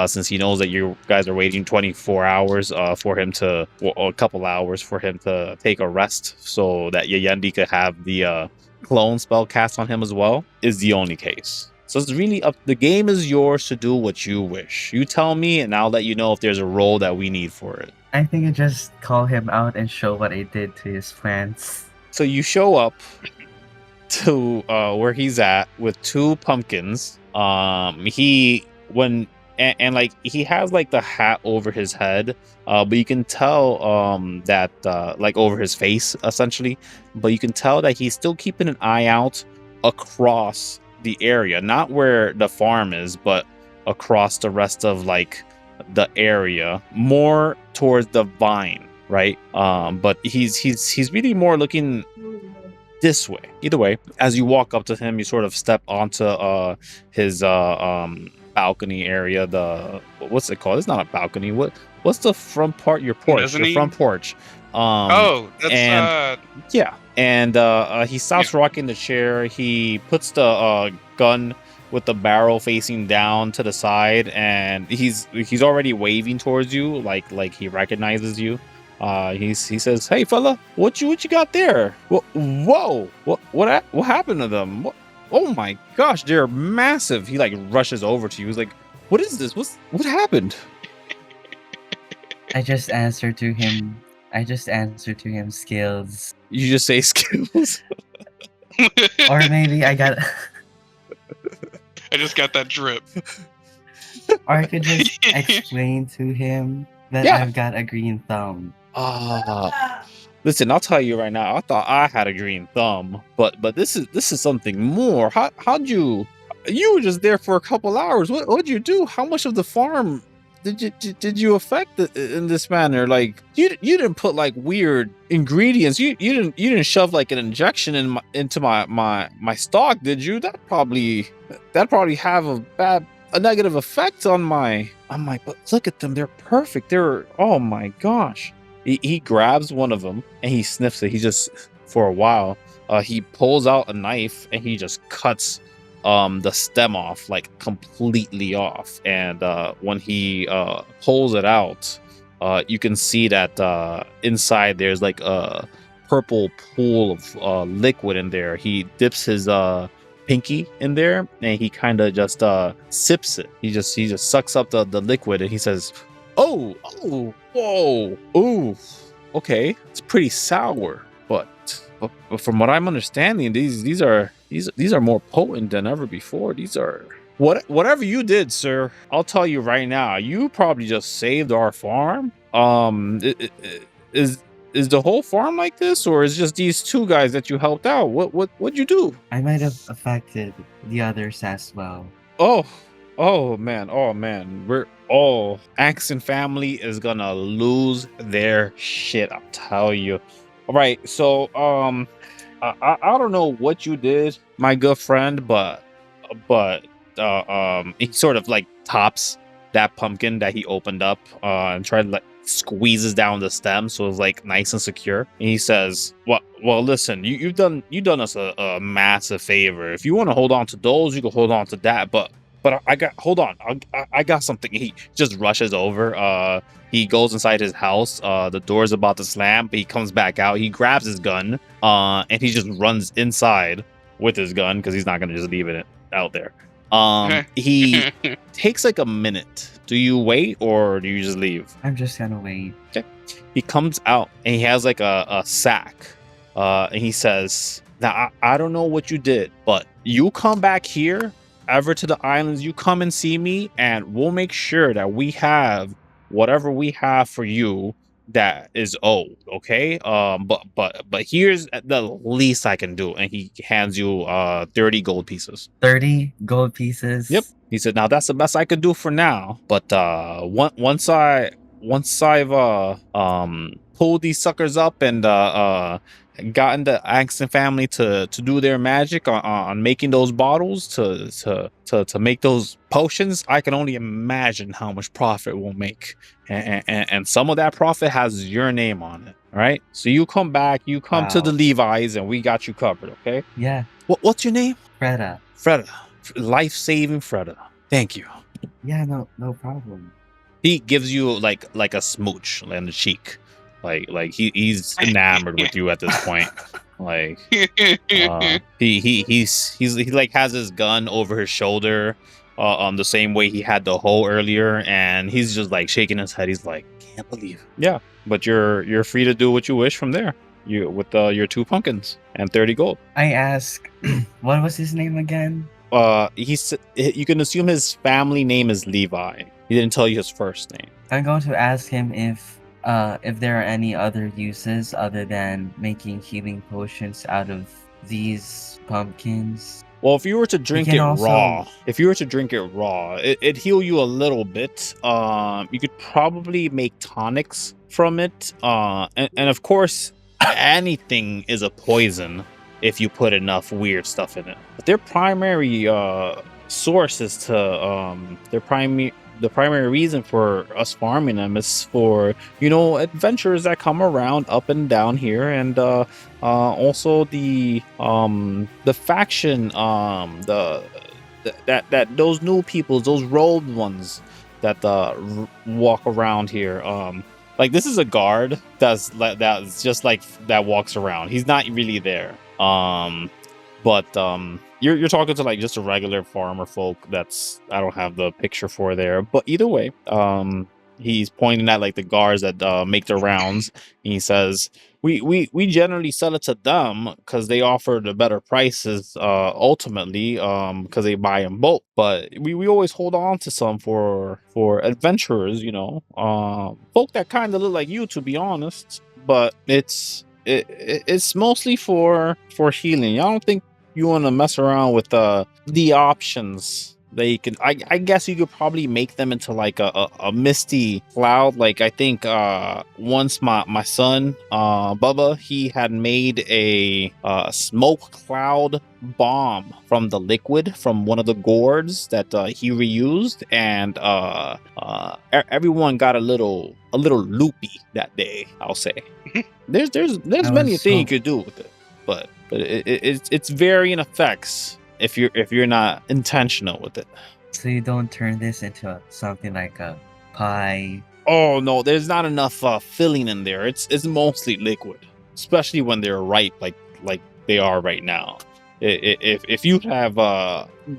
since he knows that you guys are waiting 24 hours for him to, or a couple hours for him to take a rest, so that Yayendi could have the clone spell cast on him as well, is the only case. So it's really up. The game is yours to do what you wish. You tell me, and I'll let you know if there's a role that we need for it. I think I just call him out and show what I did to his plants. So you show up to where he's at with 2 pumpkins. He has like the hat over his head, but you can tell that like over his face essentially. But you can tell that he's still keeping an eye out across the area, not where the farm is, but across the rest of like the area, more towards the vine. Right, but he's really more looking this way. Either way, as you walk up to him, you sort of step onto his balcony area. What's it called? It's not a balcony. What's the front part? Your porch. Your front porch. That's yeah. And he stops rocking the chair. He puts the gun with the barrel facing down to the side, and he's already waving towards you, like he recognizes you. He says, "Hey, fella, what you got there? Whoa! What happened to them? What? Oh my gosh, they're massive!" He like rushes over to you. He's like, "What is this? What happened?" I just answered to him. Skills. You just say skills. Or maybe I got. I just got that drip. Or I could just explain to him that Yeah. I've got a green thumb. Listen, I'll tell you right now. I thought I had a green thumb, but this is something more. How'd you were just there for a couple hours? What'd you do? How much of the farm did you affect in this manner? Like you didn't put like weird ingredients. You didn't shove like an injection into my stock, did you? That probably have a negative effect on my. But look at them. They're perfect. Oh my gosh. He grabs one of them and he sniffs it. He just, for a while, he pulls out a knife and he just cuts the stem off, like completely off. And when he pulls it out, you can see that inside there's like a purple pool of liquid in there. He dips his pinky in there and he kind of just sips it. He just sucks up the liquid and he says, Oh, whoa, ooh, okay. It's pretty sour, but from what I'm understanding, these are more potent than ever before. These are whatever you did, sir. I'll tell you right now, you probably just saved our farm. Is the whole farm like this, or is just these two guys that you helped out? What'd you do? I might have affected the others as well. Oh man, we're Axon family is gonna lose their shit, I'll tell you. All right, so I don't know what you did, my good friend, but he sort of like tops that pumpkin that he opened up and tried to like squeezes down the stem so it's like nice and secure. And he says, well listen, you've done us a massive favor. If you want to hold on to those, you can hold on to that, but I got something. He just rushes over. He goes inside his house. The door's about to slam, but he comes back out. He grabs his gun, and he just runs inside with his gun because he's not gonna just leave it out there. He takes like a minute. Do you wait or do you just leave? I'm just gonna wait. Okay. He comes out and he has like a sack. And he says, "Now I don't know what you did, but you come back here." Ever to the islands, you come and see me and we'll make sure that we have whatever we have for you that is owed, okay? But here's the least I can do. And he hands you 30 gold pieces. 30 gold pieces? Yep. He said, now that's the best I could do for now, but once I've pulled these suckers up and gotten the Axon family to do their magic on making those bottles to make those potions, I can only imagine how much profit we'll make, and some of that profit has your name on it. All right, so you come back, you come to the Levi's, and we got you covered. Okay? Yeah. What's your name? Freda. Life-saving Freda. Thank you. Yeah, no problem. He gives you like a smooch on the cheek. Like he's enamored with you at this point. Like he like has his gun over his shoulder, the same way he had the hoe earlier, and he's just like shaking his head. He's like, can't believe it. Yeah, but you're free to do what you wish from there. You with your 2 pumpkins and 30 gold. I ask, what was his name again? You can assume his family name is Levi. He didn't tell you his first name. I'm going to ask him if there are any other uses other than making healing potions out of these pumpkins. Well, if you were to drink it raw, it'd heal you a little bit. You could probably make tonics from it. And of course, anything is a poison if you put enough weird stuff in it. But their primary source is to the primary reason for us farming them is for, you know, adventures that come around up and down here, and also the faction, that those new peoples, those robed ones that walk around here. Like this is a guard that's just like that walks around. He's not really there. But you're talking to like just a regular farmer folk. That's, I don't have the picture for there, but either way, he's pointing at like the guards that make the rounds, and he says, we generally sell it to them because they offer the better prices, ultimately, because they buy in bulk, but we always hold on to some for adventurers, you know, folk that kind of look like you, to be honest. But it's mostly for healing. I don't think you want to mess around with the options that you can. I guess you could probably make them into like a misty cloud. Like I think once my son Bubba, he had made a smoke cloud bomb from the liquid from one of the gourds that he reused, and everyone got a little loopy that day, I'll say. There's many things you could do with it, but it's varying effects if you're not intentional with it. So you don't turn this into something like a pie? Oh no, there's not enough filling in there. It's mostly liquid, especially when they're ripe, like they are right now. If you have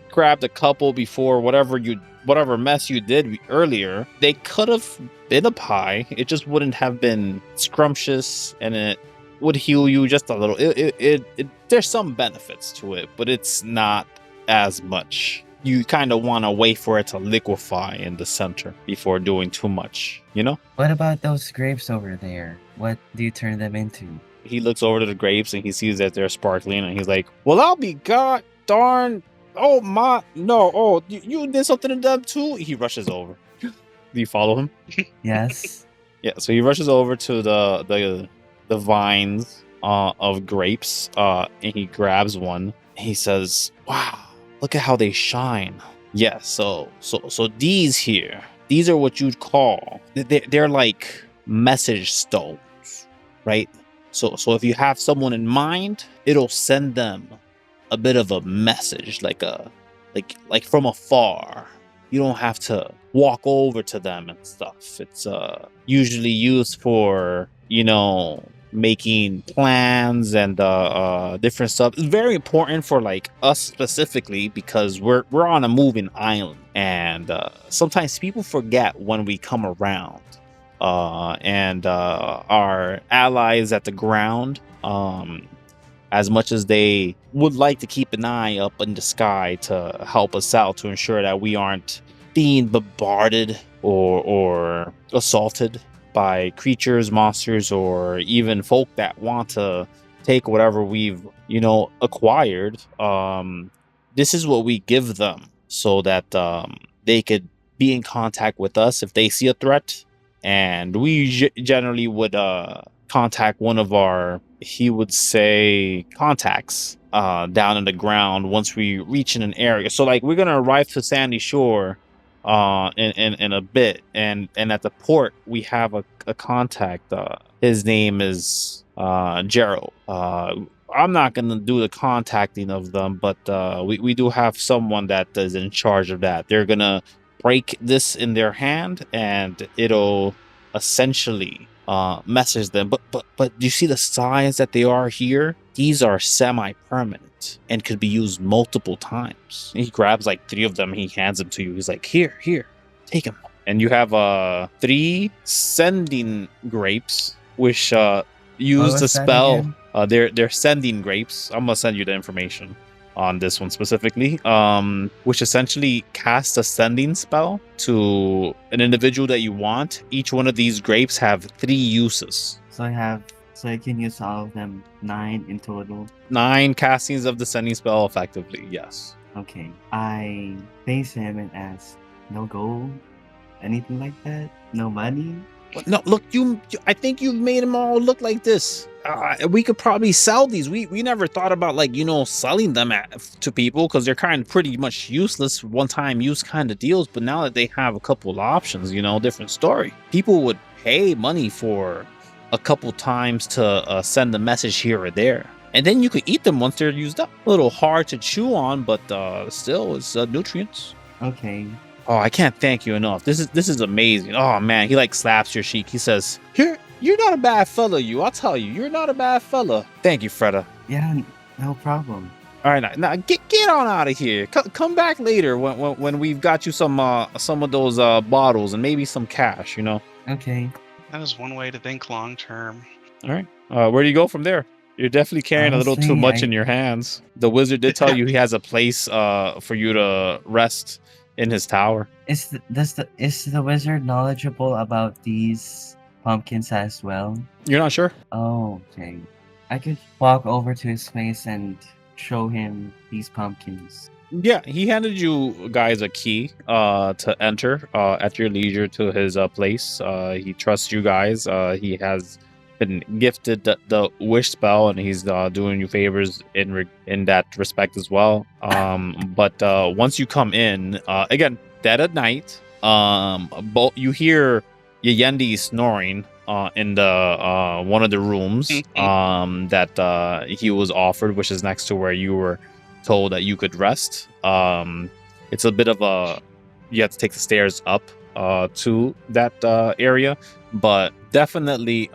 grabbed a couple before whatever mess you did earlier, they could have been a pie. It just wouldn't have been scrumptious, and it would heal you just a little. There's some benefits to it, but it's not as much. You kind of want to wait for it to liquefy in the center before doing too much, you know? What about those grapes over there? What do you turn them into? He looks over to the grapes and he sees that they're sparkling, and he's like, well, I'll be god darn. Oh my, no. Oh, you did something to them too? He rushes over. Do you follow him? Yes. Yeah, so he rushes over to the vines of grapes, and he grabs one. He says, wow, look at how they shine. Yeah, so these here, these are what you'd call, they're like message stones, right? So if you have someone in mind, it'll send them a bit of a message, like from afar. You don't have to walk over to them and stuff. It's usually used for, you know, making plans and different stuff. It's very important for like us specifically because we're on a moving island, and sometimes people forget when we come around, and our allies at the ground, as much as they would like to keep an eye up in the sky to help us out, to ensure that we aren't being bombarded or assaulted by creatures, monsters, or even folk that want to take whatever we've, you know, acquired. This is what we give them so that they could be in contact with us if they see a threat. And we generally would contact one of our, he would say, contacts down in the ground once we reach in an area. So like we're gonna arrive to Sandy Shore in a bit, and at the port we have a contact. His name is Gerald. I'm not gonna do the contacting of them, but we do have someone that is in charge of that. They're gonna break this in their hand, and it'll essentially message them. But do you see the size that they are here? These are semi-permanent and could be used multiple times. He grabs like 3 of them, he hands them to you. He's like, here, take them. And you have 3 sending grapes, which use the spell. They're sending grapes. I'm gonna send you the information on this one specifically, which essentially casts a sending spell to an individual that you want. Each one of these grapes have 3 uses. So I can use all of them, 9 in total. 9 castings of the sending spell effectively, yes. Okay. I face him and ask, no gold? Anything like that? No money? No, look, I think you've made them all look like this. we could probably sell these. We never thought about like selling them to people because they're kind of pretty much useless one-time use kind of deals. But now that they have a couple of options, different story. People would pay money for a couple times to send a message here or there, and then you could eat them once they're used up. A little hard to chew on, but still, it's nutrients. Okay. Oh, I can't thank you enough. This is amazing. Oh man, he like slaps your cheek. He says, You're not a bad fella, I'll tell you, you're not a bad fella. Thank you, Freda. Yeah, no problem. All right, now get on out of here. Come back later when we've got you some of those bottles and maybe some cash. Okay. That is one way to think long term. All right. Where do you go from there? You're definitely carrying a little too Honestly, much in your hands. The wizard did tell you he has a place for you to rest in his tower. Is the wizard knowledgeable about these pumpkins as well? You're not sure? Oh, okay. I could walk over to his place and show him these pumpkins. Yeah, he handed you guys a key to enter at your leisure to his place. He trusts you guys. He has been gifted the wish spell, and he's doing you favors in that respect as well. But once you come in, again, dead at night, you hear Yendi snoring in the one of the rooms that he was offered, which is next to where you were told that you could rest. It's a bit of you have to take the stairs up to that area, but definitely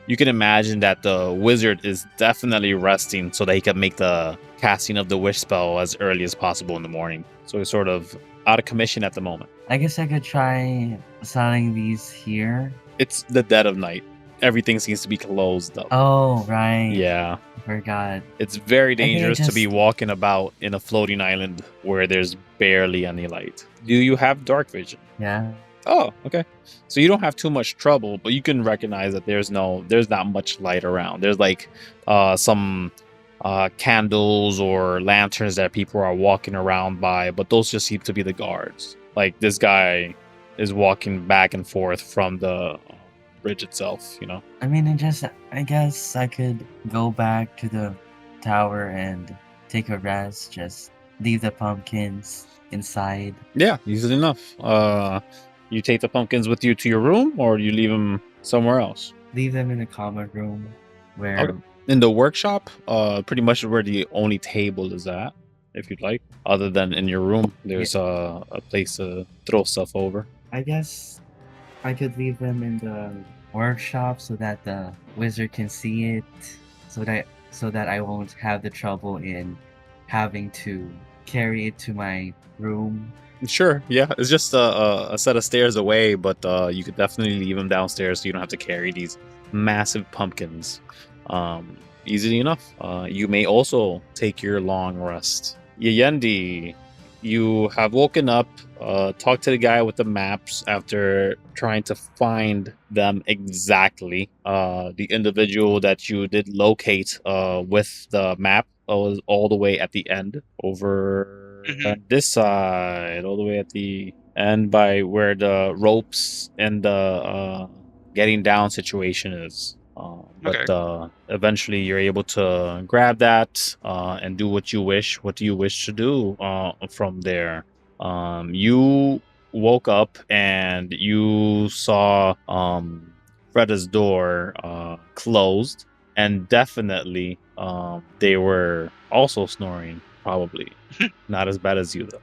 you can imagine that the wizard is definitely resting so that he can make the casting of the wish spell as early as possible in the morning. So he's sort of out of commission at the moment. I guess I could try selling these here. It's the dead of night. Everything seems to be closed though. Oh, right. Yeah. Forgot. It's very dangerous to be just- walking about in a floating island where there's barely any light. Do you have dark vision? Yeah. Oh, okay. So you don't have too much trouble, but you can recognize that there's not much light around. There's like some candles or lanterns that people are walking around by, but those just seem to be the guards. Like this guy is walking back and forth from the bridge itself, I mean, I guess I could go back to the tower and take a rest, just leave the pumpkins inside. Yeah, easily enough. You take the pumpkins with you to your room, or you leave them somewhere else? Leave them in the common room where Okay. In the workshop, pretty much where the only table is at, if you'd like. Other than in your room, there's a place to throw stuff over. I guess I could leave them in the workshop so that the wizard can see it, so that I won't have the trouble in having to carry it to my room. Sure, yeah. It's just a set of stairs away, but you could definitely leave them downstairs so you don't have to carry these massive pumpkins easily enough. You may also take your long rest. Yendi, you have woken up, talked to the guy with the maps after trying to find them exactly. The individual that you did locate with the map was all the way at the end over this side, all the way at the end by where the ropes and the getting down situation is. But eventually you're able to grab that and do what you wish. What do you wish to do from there? You woke up and you saw Freda's door closed, and definitely they were also snoring. Probably not as bad as you though.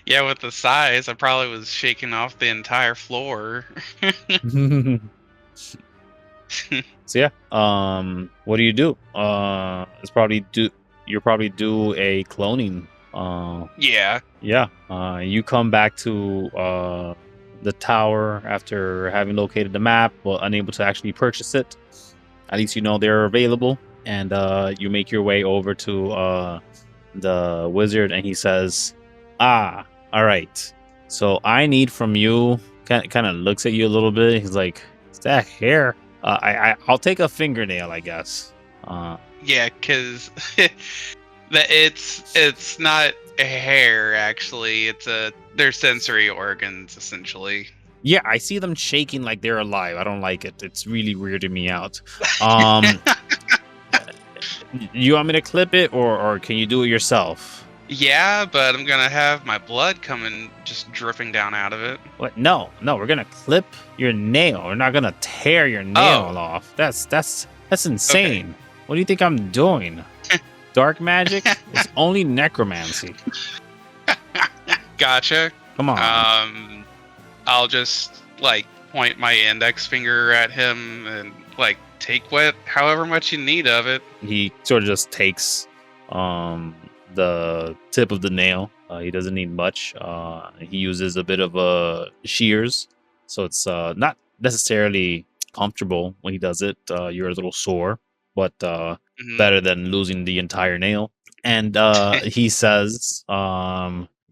Yeah, with the size, I probably was shaking off the entire floor. So yeah, what do you do? You'll probably do a cloning. Yeah. You come back to the tower after having located the map, but unable to actually purchase it. At least you know they're available, and you make your way over to the wizard, and he says, "Ah, all right. So I need from you." Kind of looks at you a little bit. He's like, "Is that hair?" I'll take a fingernail, I guess. Yeah, because it's not a hair actually. They're sensory organs essentially. Yeah, I see them shaking like they're alive. I don't like it. It's really weirding me out. Um, you want me to clip it, or can you do it yourself? Yeah, but I'm gonna have my blood coming just dripping down out of it. What? No, we're gonna clip your nail. We're not gonna tear your nail off. That's insane. Okay. What do you think I'm doing? Dark magic? It's only necromancy. Gotcha. Come on. I'll just like point my index finger at him and like take however much you need of it. He sort of just takes the tip of the nail. He doesn't need much. He uses a bit of shears, so it's not necessarily comfortable when he does it. You're a little sore, but better than losing the entire nail. And he says,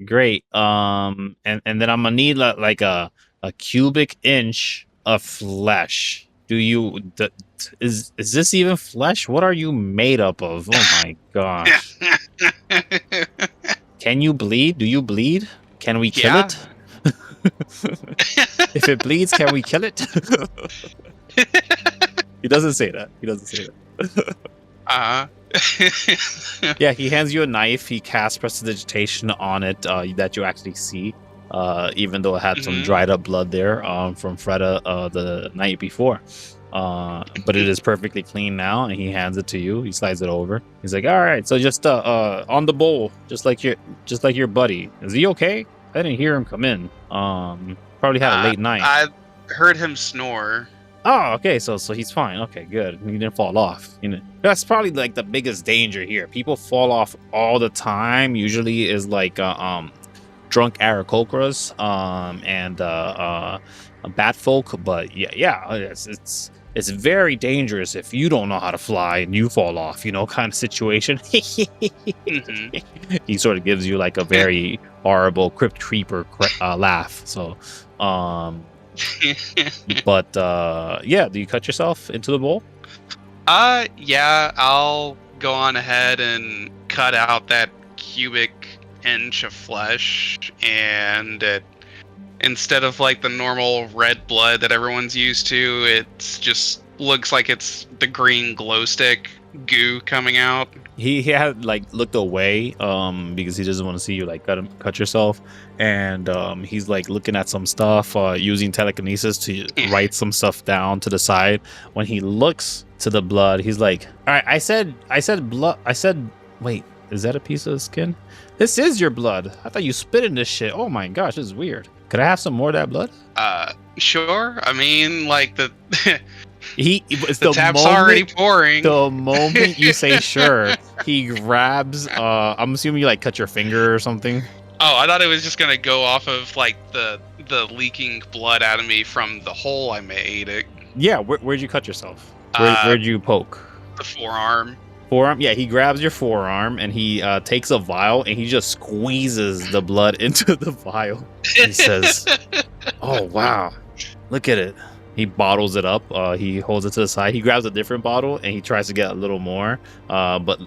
great. And then I'm gonna need like a cubic inch of flesh. Is this even flesh? What are you made up of? Oh my gosh. Can you bleed? Do you bleed? Can we kill it? If it bleeds, can we kill it? He doesn't say that. Yeah, he hands you a knife. He casts prestidigitation on it that you actually see, even though it had some dried up blood there from Freda the night before. But it is perfectly clean now, and he hands it to you. He slides it over. He's like, "All right, so just on the bowl, just like your buddy. Is he okay? I didn't hear him come in. Probably had a late night. I heard him snore. Oh, okay, so he's fine. Okay, good. He didn't fall off. That's probably like the biggest danger here. People fall off all the time. Usually is like drunk Aarakocras and bat folk. But yeah, it's very dangerous if you don't know how to fly and you fall off. Kind of situation. He sort of gives you like a very horrible crypt creeper laugh. So but yeah, do you cut yourself into the bowl? Yeah, I'll go on ahead and cut out that cubic inch of flesh, and instead of like the normal red blood that everyone's used to, it just looks like it's the green glow stick goo coming out. He had like looked away because he doesn't want to see you like cut yourself, and he's like looking at some stuff using telekinesis to write some stuff down to the side. When he looks to the blood, he's like, all right, I said blood. Wait, is that a piece of skin? This is your blood. I thought you spit in this shit. Oh my gosh, this is weird. Could I have some more of that blood? Sure. I mean, like the the tap's already pouring. The moment you say sure, he grabs. I'm assuming you like cut your finger or something. Oh, I thought it was just gonna go off of like the leaking blood out of me from the hole I made. Yeah, where'd you cut yourself? Where'd you poke? The forearm. Forearm? Yeah, he grabs your forearm and he takes a vial and he just squeezes the blood into the vial. He says, "Oh wow, look at it." He bottles it up. He holds it to the side. He grabs a different bottle and he tries to get a little more, but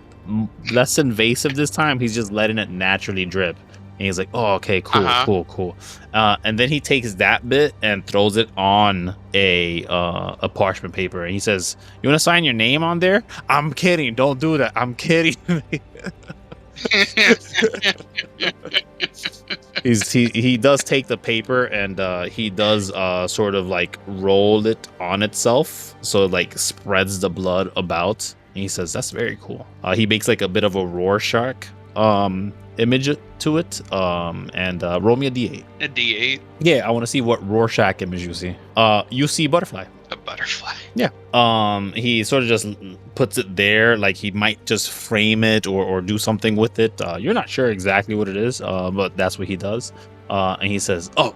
less invasive this time. He's just letting it naturally drip. And he's like, "Oh, okay, cool." And then he takes that bit and throws it on a parchment paper. And he says, "You want to sign your name on there?" I'm kidding. Don't do that. I'm kidding. He does take the paper and he does sort of like roll it on itself, so it like spreads the blood about. And he says, "That's very cool." He makes like a bit of a Rorschach image to it, and roll me a d8. A d8? Yeah, I want to see what Rorschach image you see. You see butterfly. A butterfly. Yeah. He sort of just puts it there, like he might just frame it or do something with it. You're not sure exactly what it is, but that's what he does. And he says, "Oh,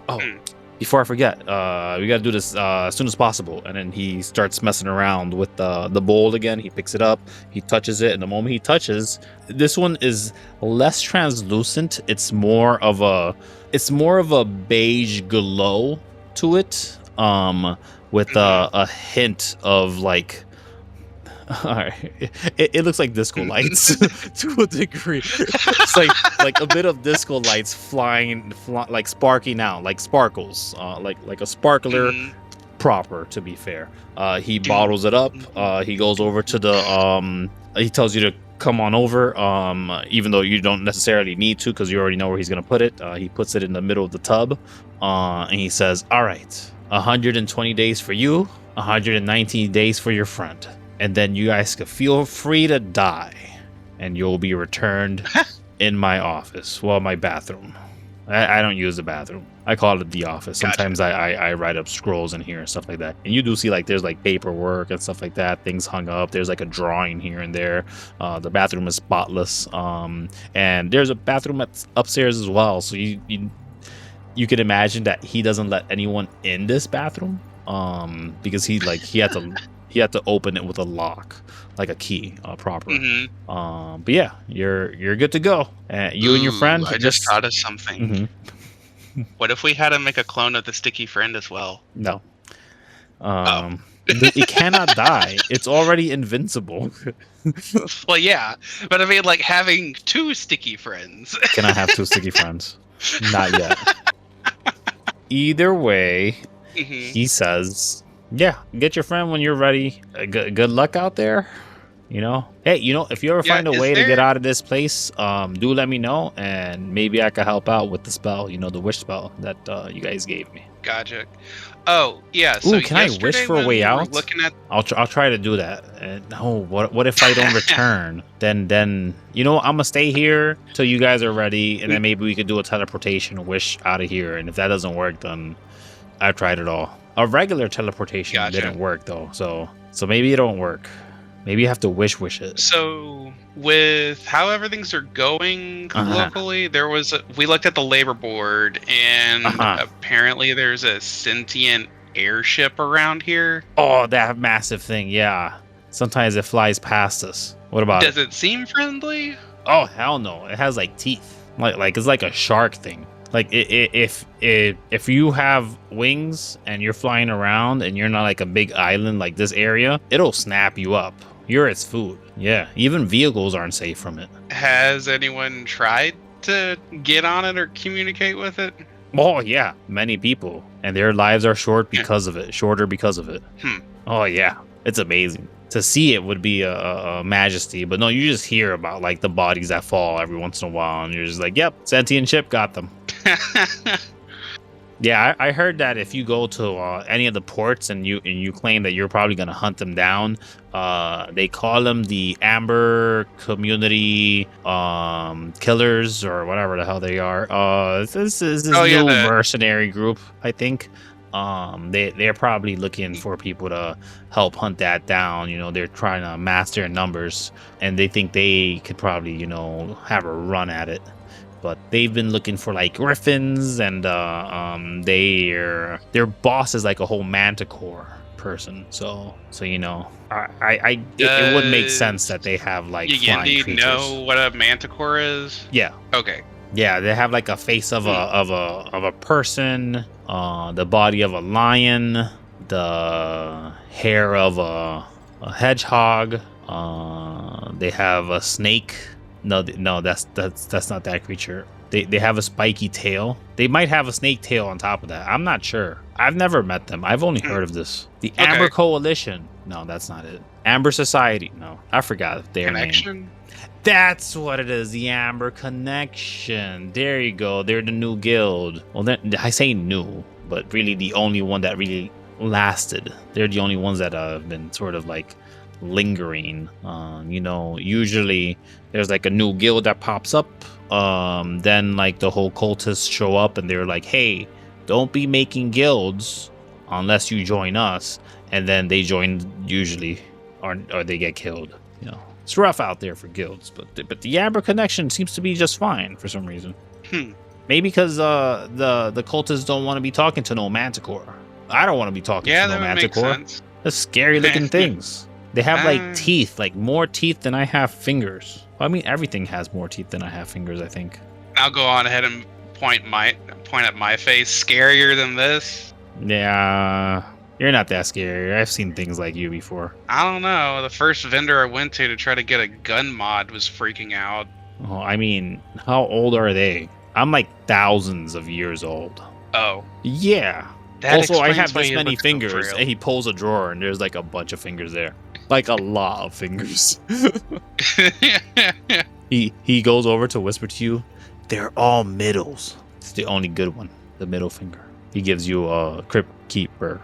before I forget, we got to do this as soon as possible." And then he starts messing around with the bowl again. He picks it up, he touches it, and the moment he touches, this one is less translucent. It's more of a beige glow to it, with a hint of like All right. It looks like disco lights to a degree. It's like a bit of disco lights like sparking out, like sparkles, like a sparkler Mhm. proper. To be fair, he bottles it up. He goes over to the he tells you to come on over. Even though you don't necessarily need to, because you already know where he's gonna put it. He puts it in the middle of the tub, and he says, "All right, 120 days for you, 119 days for your friend." And then you guys can feel free to die, and you'll be returned in my office. Well, my bathroom. I don't use the bathroom. I call it the office. Gotcha. Sometimes I write up scrolls in here and stuff like that. And you do see like there's like paperwork and stuff like that, things hung up. There's like a drawing here and there. The bathroom is spotless. And there's a bathroom upstairs as well. So you can imagine that he doesn't let anyone in this bathroom. Because he had to open it with a lock, like a key, proper. But yeah, you're good to go. You and your friend. I just thought of something. What if we had to make a clone of the sticky friend as well? No. It cannot die. It's already invincible. Well, yeah, but I mean, like having two sticky friends. Can I have two sticky friends? Not yet. Either way, he says, yeah, get your friend when you're ready. Good luck out there. You know, hey, if you ever find a way to get out of this place, do let me know, and maybe I can help out with the spell, the wish spell that you guys gave me. Gotcha. Oh yeah. So can I wish for a way out? I'll try to do that. No, what if I don't return? Then I'm gonna stay here till you guys are ready, and then maybe we could do a teleportation wish out of here. And if that doesn't work, then I've tried it all. A regular teleportation didn't work though, so maybe it don't work. Maybe you have to wish it. So with how everything's are going locally, we looked at the labor board, and apparently there's a sentient airship around here. Oh, that massive thing, yeah. Sometimes it flies past us. What about it? Does it seem friendly? Oh, hell no. It has like teeth. Like it's like a shark thing. Like if you have wings and you're flying around and you're not like a big island like this area, it'll snap you up. You're its food. Yeah, even vehicles aren't safe from it. Has anyone tried to get on it or communicate with it? Oh yeah, many people, and their lives are shorter because of it. Oh yeah, it's amazing. To see it would be a majesty, but no, you just hear about like the bodies that fall every once in a while, and you're just like, yep, sentient ship got them. Yeah, I heard that if you go to any of the ports and you claim that you're probably gonna hunt them down, they call them the Amber Community Killers or whatever the hell they are. This is new mercenary group, I think. They're probably looking for people to help hunt that down. They're trying to amass their numbers, and they think they could probably have a run at it. But they've been looking for like griffins, and their boss is like a whole manticore person. So it would make sense that they have like flying creatures. Know what a manticore is? Yeah. Okay. Yeah, they have like a face of a person, the body of a lion, the hair of a hedgehog. They have a snake. No, that's not that creature. They have a spiky tail. They might have a snake tail on top of that. I'm not sure. I've never met them. I've only heard of this. The Amber Coalition. No, that's not it. Amber Society. No, I forgot their name. That's what it is. The Amber Connection. There you go. They're the new guild. Well, I say new, but really the only one that really lasted. They're the only ones that have been sort of like lingering. Usually there's like a new guild that pops up, then like the whole cultists show up and they're like, hey, don't be making guilds unless you join us, and then they join usually, or they get killed. It's rough out there for guilds, but the Amber Connection seems to be just fine for some reason. Maybe because the cultists don't want to be talking to no manticore. I don't want to be talking to no manticore. They're scary looking things. They have like teeth, like more teeth than I have fingers. Well, I mean, everything has more teeth than I have fingers, I think. I'll go on ahead and point at my face. Scarier than this? Yeah, You're not that scary. I've seen things like you before. I don't know. The first vendor I went to try to get a gun mod was freaking out. Oh, I mean, how old are they? I'm like thousands of years old. Oh. Yeah. That Also, I explains have why this he many looks so fingers, frail. and he pulls a drawer, and there's like a bunch of fingers there. Like a lot of fingers. He goes over to whisper to you, they're all middles. It's the only good one, the middle finger. He gives you a crypt keeper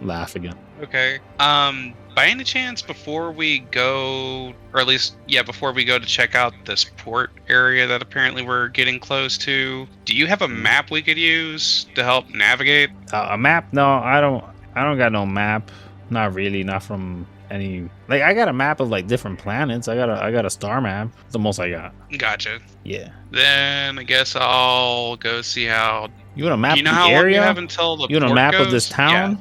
laugh again. Okay. By any chance, before we go, or at least, yeah, before we go to check out this port area that apparently we're getting close to, do you have a map we could use to help navigate? A map? No, I don't got no map. Not really. Not from any. Like, I got a map of like different planets. I got a star map. That's the most I got. Gotcha. Yeah. Then I guess I'll go see how. You want a map Do you know of the how long you area? have until the You want a port map goes? of this town?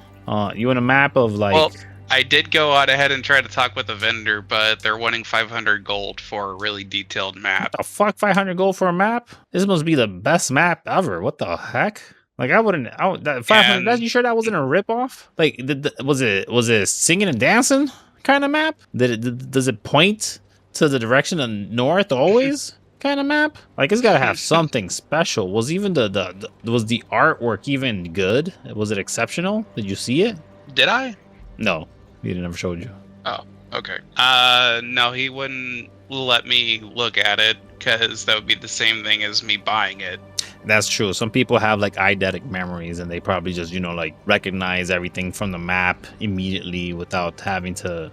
You want a map of like? Well, I did go out ahead and try to talk with the vendor, but they're wanting 500 gold for a really detailed map. the fuck, 500 gold for a map? This must be the best map ever. What the heck? Like, I wouldn't. That 500. And- You sure that wasn't a ripoff? Like, was it singing and dancing kind of map? Does it point to the direction of north always? Kind of map? Like, it's gotta have something special. Was even was the artwork even good? Was it exceptional? Did you see it? Did I? No, he never showed you. Oh, okay. No, he wouldn't let me look at it because that would be the same thing as me buying it. That's true. Some people have like eidetic memories, and they probably just like recognize everything from the map immediately without having to,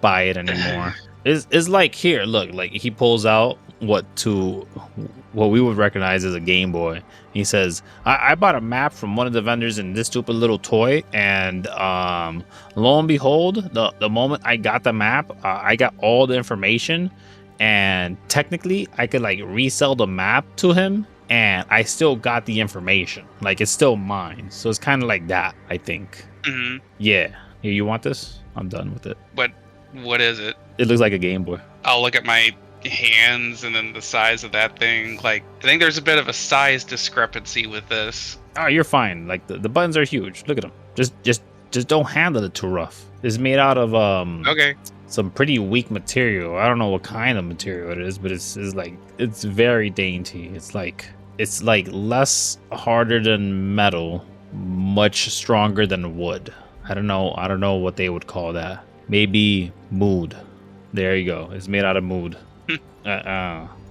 buy it anymore. It's like, here, look, like he pulls out what we would recognize as a Game Boy. He says, I bought a map from one of the vendors in this stupid little toy, and lo and behold, the moment I got the map, I got all the information, and technically I could like resell the map to him, and I still got the information. Like, it's still mine. So it's kind of like that, I think. Mm-hmm. Yeah. Here, you want this? I'm done with it. What is it? It looks like a Game Boy. I'll look at my hands and then the size of that thing. Like, I think there's a bit of a size discrepancy with this. Oh, you're fine. Like, the buttons are huge. Look at them. Just don't handle it too rough. It's made out of Okay. some pretty weak material. I don't know what kind of material it is, but it's very dainty. It's like less harder than metal, much stronger than wood. I don't know what they would call that. Maybe mood. There you go. It's made out of mood.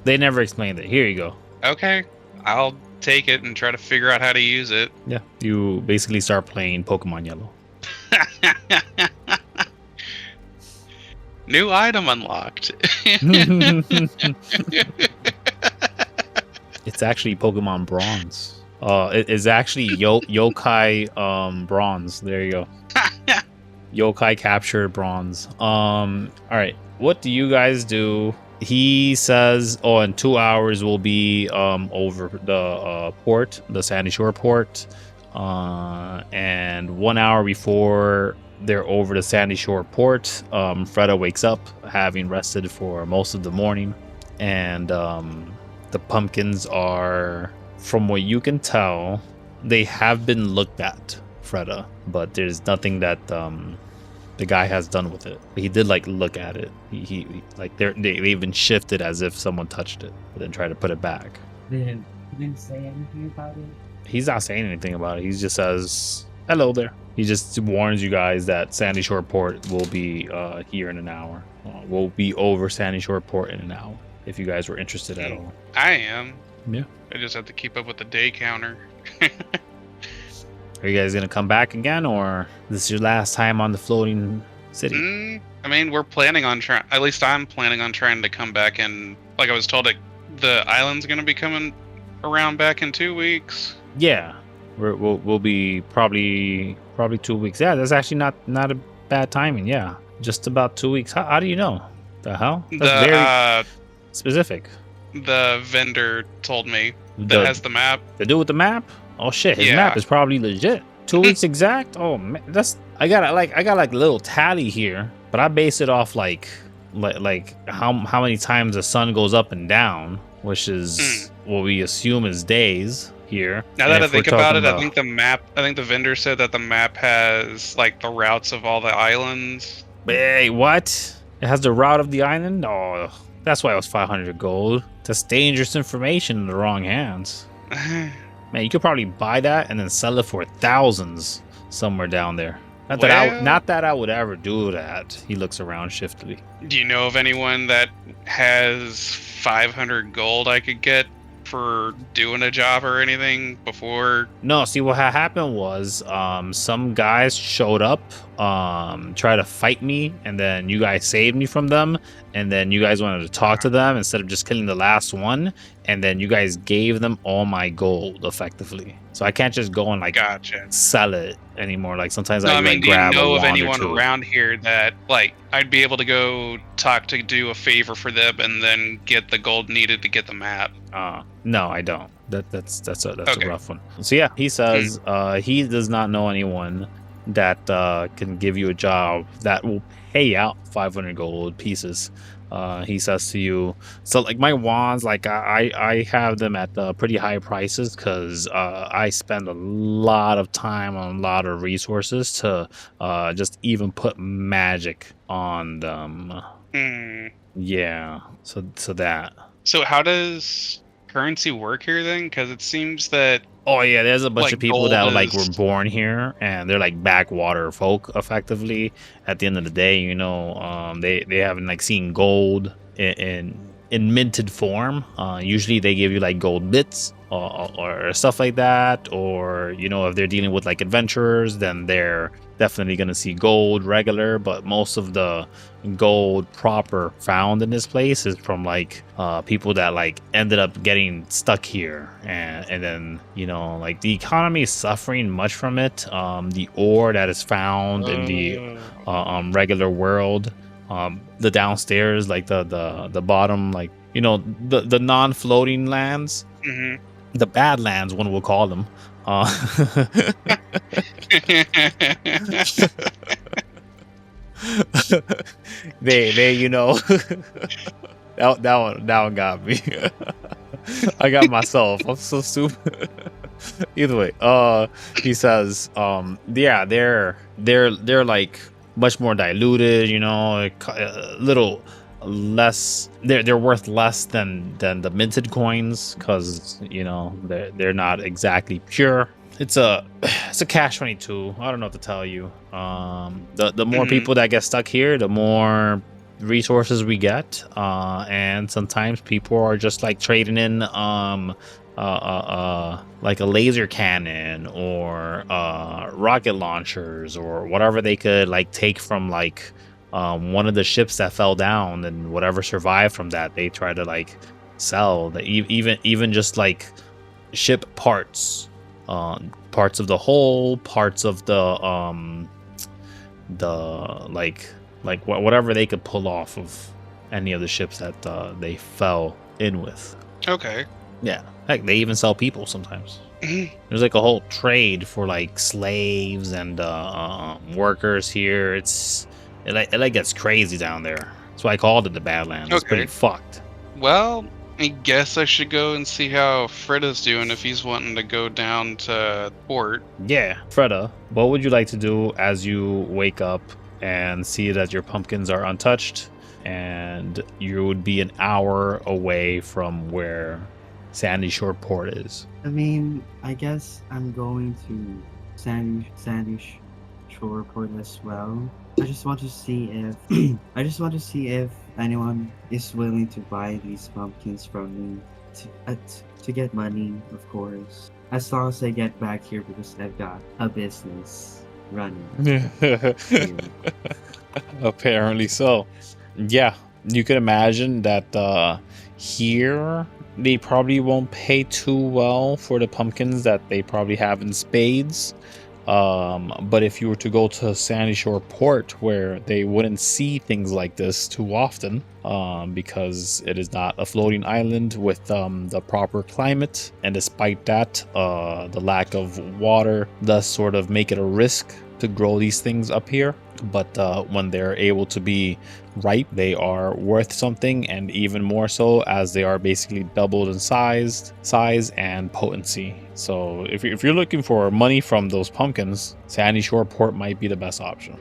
They never explained it. Here you go. Okay. I'll take it and try to figure out how to use it. Yeah. You basically start playing Pokemon Yellow. New item unlocked. It's actually Pokemon Bronze. It is actually Yokai Bronze. There you go. Yokai captured Bronze. All right. What do you guys do? He says, in 2 hours we'll be over the port, the Sandy Shore port. And 1 hour before they're over the Sandy Shore port, Freda wakes up, having rested for most of the morning. And the pumpkins are, from what you can tell, they have been looked at, Freda, but there's nothing that the guy has done with it. He did look at it. He like they even shifted as if someone touched it, but then tried to put it back. He didn't say anything about it. He's not saying anything about it. He just says hello there. He just warns you guys that Sandy Shore Port will be here in an hour. We'll be over Sandy Shore Port in an hour. If you guys were interested at all. I am. Yeah. I just have to keep up with the day counter. Are you guys gonna come back again, or this is your last time on the floating city? I mean, we're planning on trying. At least I'm planning on trying to come back. And like I was told, the island's gonna be coming around back in 2 weeks. Yeah, we'll be probably 2 weeks. Yeah, that's actually not a bad timing. Yeah, just about 2 weeks. How do you know? The hell? That's very specific. The vendor told me that has the map. The dude with the map? Oh shit, his Yeah. map is probably legit. 2 weeks exact? Oh man, I got a little tally here, but I base it off like how many times the sun goes up and down, which is what we assume is days. here. Now And that I if we're think about talking it, I think the vendor said that the map has like the routes of all the islands. Hey, what? It has the route of the island? Oh, that's why it was 500 gold. That's dangerous information in the wrong hands. Man, you could probably buy that and then sell it for thousands somewhere down there. Not that I would ever do that. He looks around shiftily. Do you know of anyone that has 500 gold I could get for doing a job or anything before? No, see what happened was some guys showed up, tried to fight me, and then you guys saved me from them, and then you guys wanted to talk to them instead of just killing the last one, and then you guys gave them all my gold effectively. So I can't just go and like sell it anymore. Like sometimes no, I mean, like do you grab know a of wand or anyone two. around here that like I'd be able to go talk to do a favor for them and then get the gold needed to get the map? No, I don't. That's a rough one. So yeah, he says he does not know anyone that can give you a job that will pay out 500 gold pieces. He says to you, so like my wands, like I have them at pretty high prices because I spend a lot of time on a lot of resources to just even put magic on them. Yeah, so that. So how does currency work here then? Because it seems that oh yeah, there's a bunch like, of people that like were is... born here and they're like backwater folk effectively. At the end of the day, you know, they haven't like seen gold in minted form. Usually they give you like gold bits or stuff like that, or you know, if they're dealing with like adventurers, then they're definitely gonna see gold regular. But most of the gold proper found in this place is from like people that like ended up getting stuck here, and then you know, like the economy is suffering much from it. The ore that is found in the regular world, the downstairs, like the bottom, like you know, the non-floating lands, the bad lands, one will call them. they you know, that one got me. I got myself. I'm so stupid. Either way, he says, yeah, they're like much more diluted, you know, a little less. They're worth less than the minted coins because you know they're not exactly pure. It's a catch-22. I don't know what to tell you. The more people that get stuck here, the more resources we get, and sometimes people are just like trading in like a laser cannon or rocket launchers or whatever they could like take from like one of the ships that fell down, and whatever survived from that they try to like sell. Even just like ship parts, parts of the hull, parts of the like whatever they could pull off of any of the ships that they fell in with. Okay. Yeah, heck, they even sell people sometimes. There's like a whole trade for like slaves and workers here. It like gets crazy down there. That's why I called it the Badlands. It's pretty fucked. Well, I guess I should go and see how Freda's doing if he's wanting to go down to port. Yeah, Freda, what would you like to do as you wake up and see that your pumpkins are untouched and you would be an hour away from where Sandy Shore Port is? I mean, I guess I'm going to Sandy Shore Port as well. I just want to see if anyone is willing to buy these pumpkins from me to get money, of course. As long as I get back here because I've got a business running. Apparently so. Yeah, you could imagine that here they probably won't pay too well for the pumpkins that they probably have in spades. But if you were to go to Sandy Shore Port, where they wouldn't see things like this too often, because it is not a floating island with the proper climate, and despite that, the lack of water does sort of make it a risk to grow these things up here. but when they're able to be ripe, they are worth something, and even more so as they are basically doubled in size and potency. So if you're looking for money from those pumpkins, Sandy Shore Port might be the best option.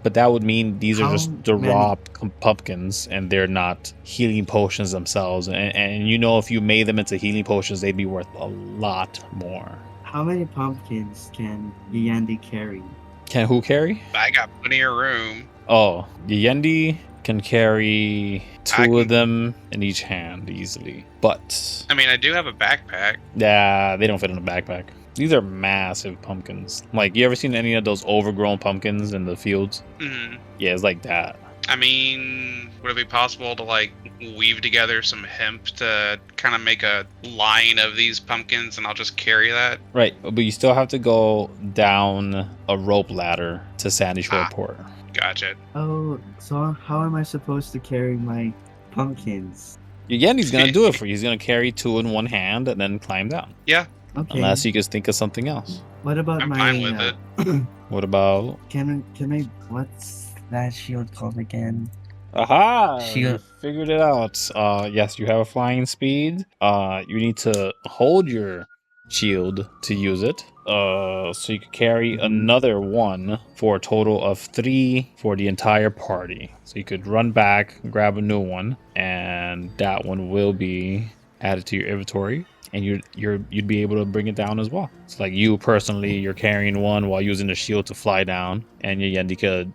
But that would mean these are just the raw pumpkins, and they're not healing potions themselves. And you know, if you made them into healing potions, they'd be worth a lot more. How many pumpkins can Yendi carry? Can who carry? I got plenty of room. Oh, Yendi can carry two of them in each hand easily. But I mean, I do have a backpack. yeah, they don't fit in a backpack. These are massive pumpkins. Like, you ever seen any of those overgrown pumpkins in the fields? Mm-hmm. Yeah, it's like that. I mean, would it be possible to like weave together some hemp to kind of make a line of these pumpkins, and I'll just carry that? Right, but you still have to go down a rope ladder to Sandy Shore Port. Gotcha. Oh, so how am I supposed to carry my pumpkins? Again, he's gonna do it for you. He's gonna carry two in one hand and then climb down. Yeah. Okay. Unless you can think of something else. What about I'm my? fine with it. What about? Can I? What's that shield called again? Aha! Shield. You figured it out. Yes, you have a flying speed. You need to hold your shield to use it. So you can carry another one for a total of 3 for the entire party. So you could run back, grab a new one, and that one will be added to your inventory. And you'd be able to bring it down as well. It's like you personally, you're carrying one while using the shield to fly down, and Yendi could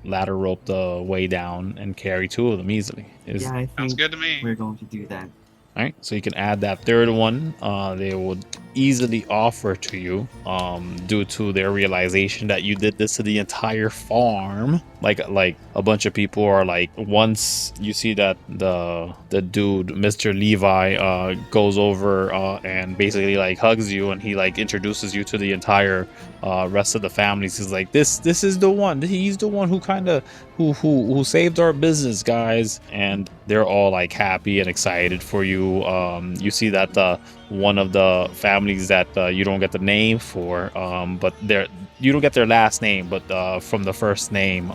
ladder rope the way down and carry two of them easily. Yeah, I Sounds think good to me. we're going to do that. All right, so you can add that third one. They would easily offer to you due to their realization that you did this to the entire farm. Like a bunch of people are like, once you see that the dude Mr. Levi goes over and basically like hugs you, and he like introduces you to the entire rest of the families. He's like, this is the one. He's the one who kind of who saved our business, guys. And they're all like happy and excited for you. You see that one of the families that you don't get the name for, but you don't get their last name, but from the first name,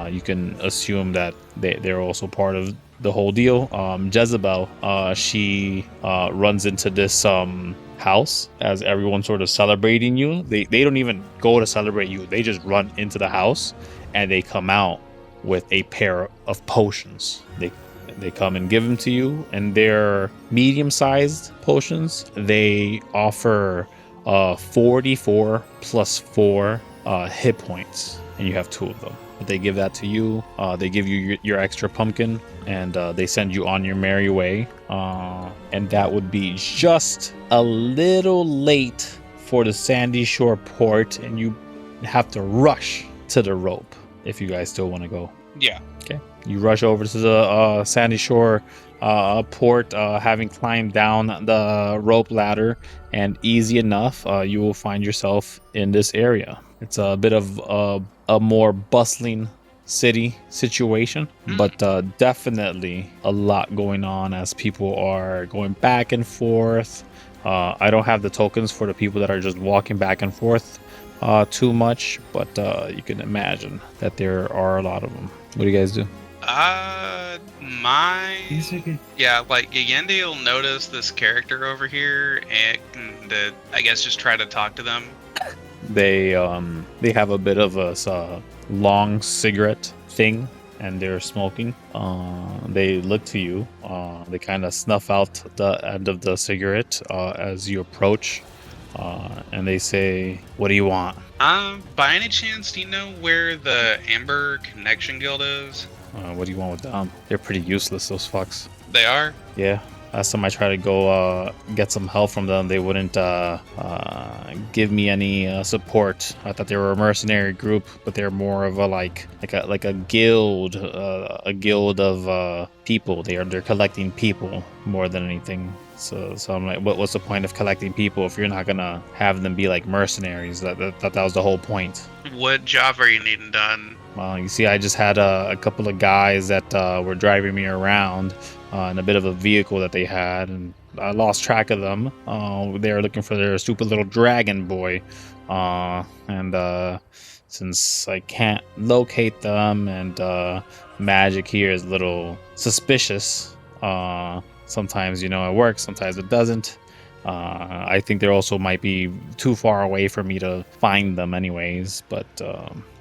you can assume that they're also part of the whole deal. Jezebel, she runs into this house as everyone's sort of celebrating you. They don't even go to celebrate you. They just run into the house, and they come out with a pair of potions. They come and give them to you, and they're medium-sized potions. They offer 44 plus 4 hit points, and you have 2 of them. But they give that to you. They give you your extra pumpkin, and they send you on your merry way. And that would be just a little late for the Sandy Shore Port, and you have to rush to the rope if you guys still want to go. Yeah. Okay. You rush over to the Sandy Shore Port, having climbed down the rope ladder, and easy enough, you will find yourself in this area. It's a bit of a more bustling city situation, but definitely a lot going on as people are going back and forth. I don't have the tokens for the people that are just walking back and forth too much, but you can imagine that there are a lot of them. What do you guys do? These are good. Yeah, like Yendi will notice this character over here, and I guess just try to talk to them. They have a bit of a long cigarette thing, and they're smoking. They look to you. They kind of snuff out the end of the cigarette as you approach, and they say, "What do you want?" By any chance, do you know where the Amber Connection Guild is? What do you want with them? They're pretty useless, those fucks. They are? Yeah. Last time I tried to go get some help from them, they wouldn't give me any support. I thought they were a mercenary group, but they're more of a guild, a guild of people. They're collecting people more than anything. So I'm like, what's the point of collecting people if you're not gonna have them be like mercenaries? That was the whole point. What job are you needing done? You see, I just had a couple of guys that were driving me around in a bit of a vehicle that they had, and I lost track of them. They were looking for their stupid little dragon boy And since I can't locate them, and magic here is a little suspicious, sometimes it works, sometimes it doesn't. I think they also might be too far away for me to find them anyways, but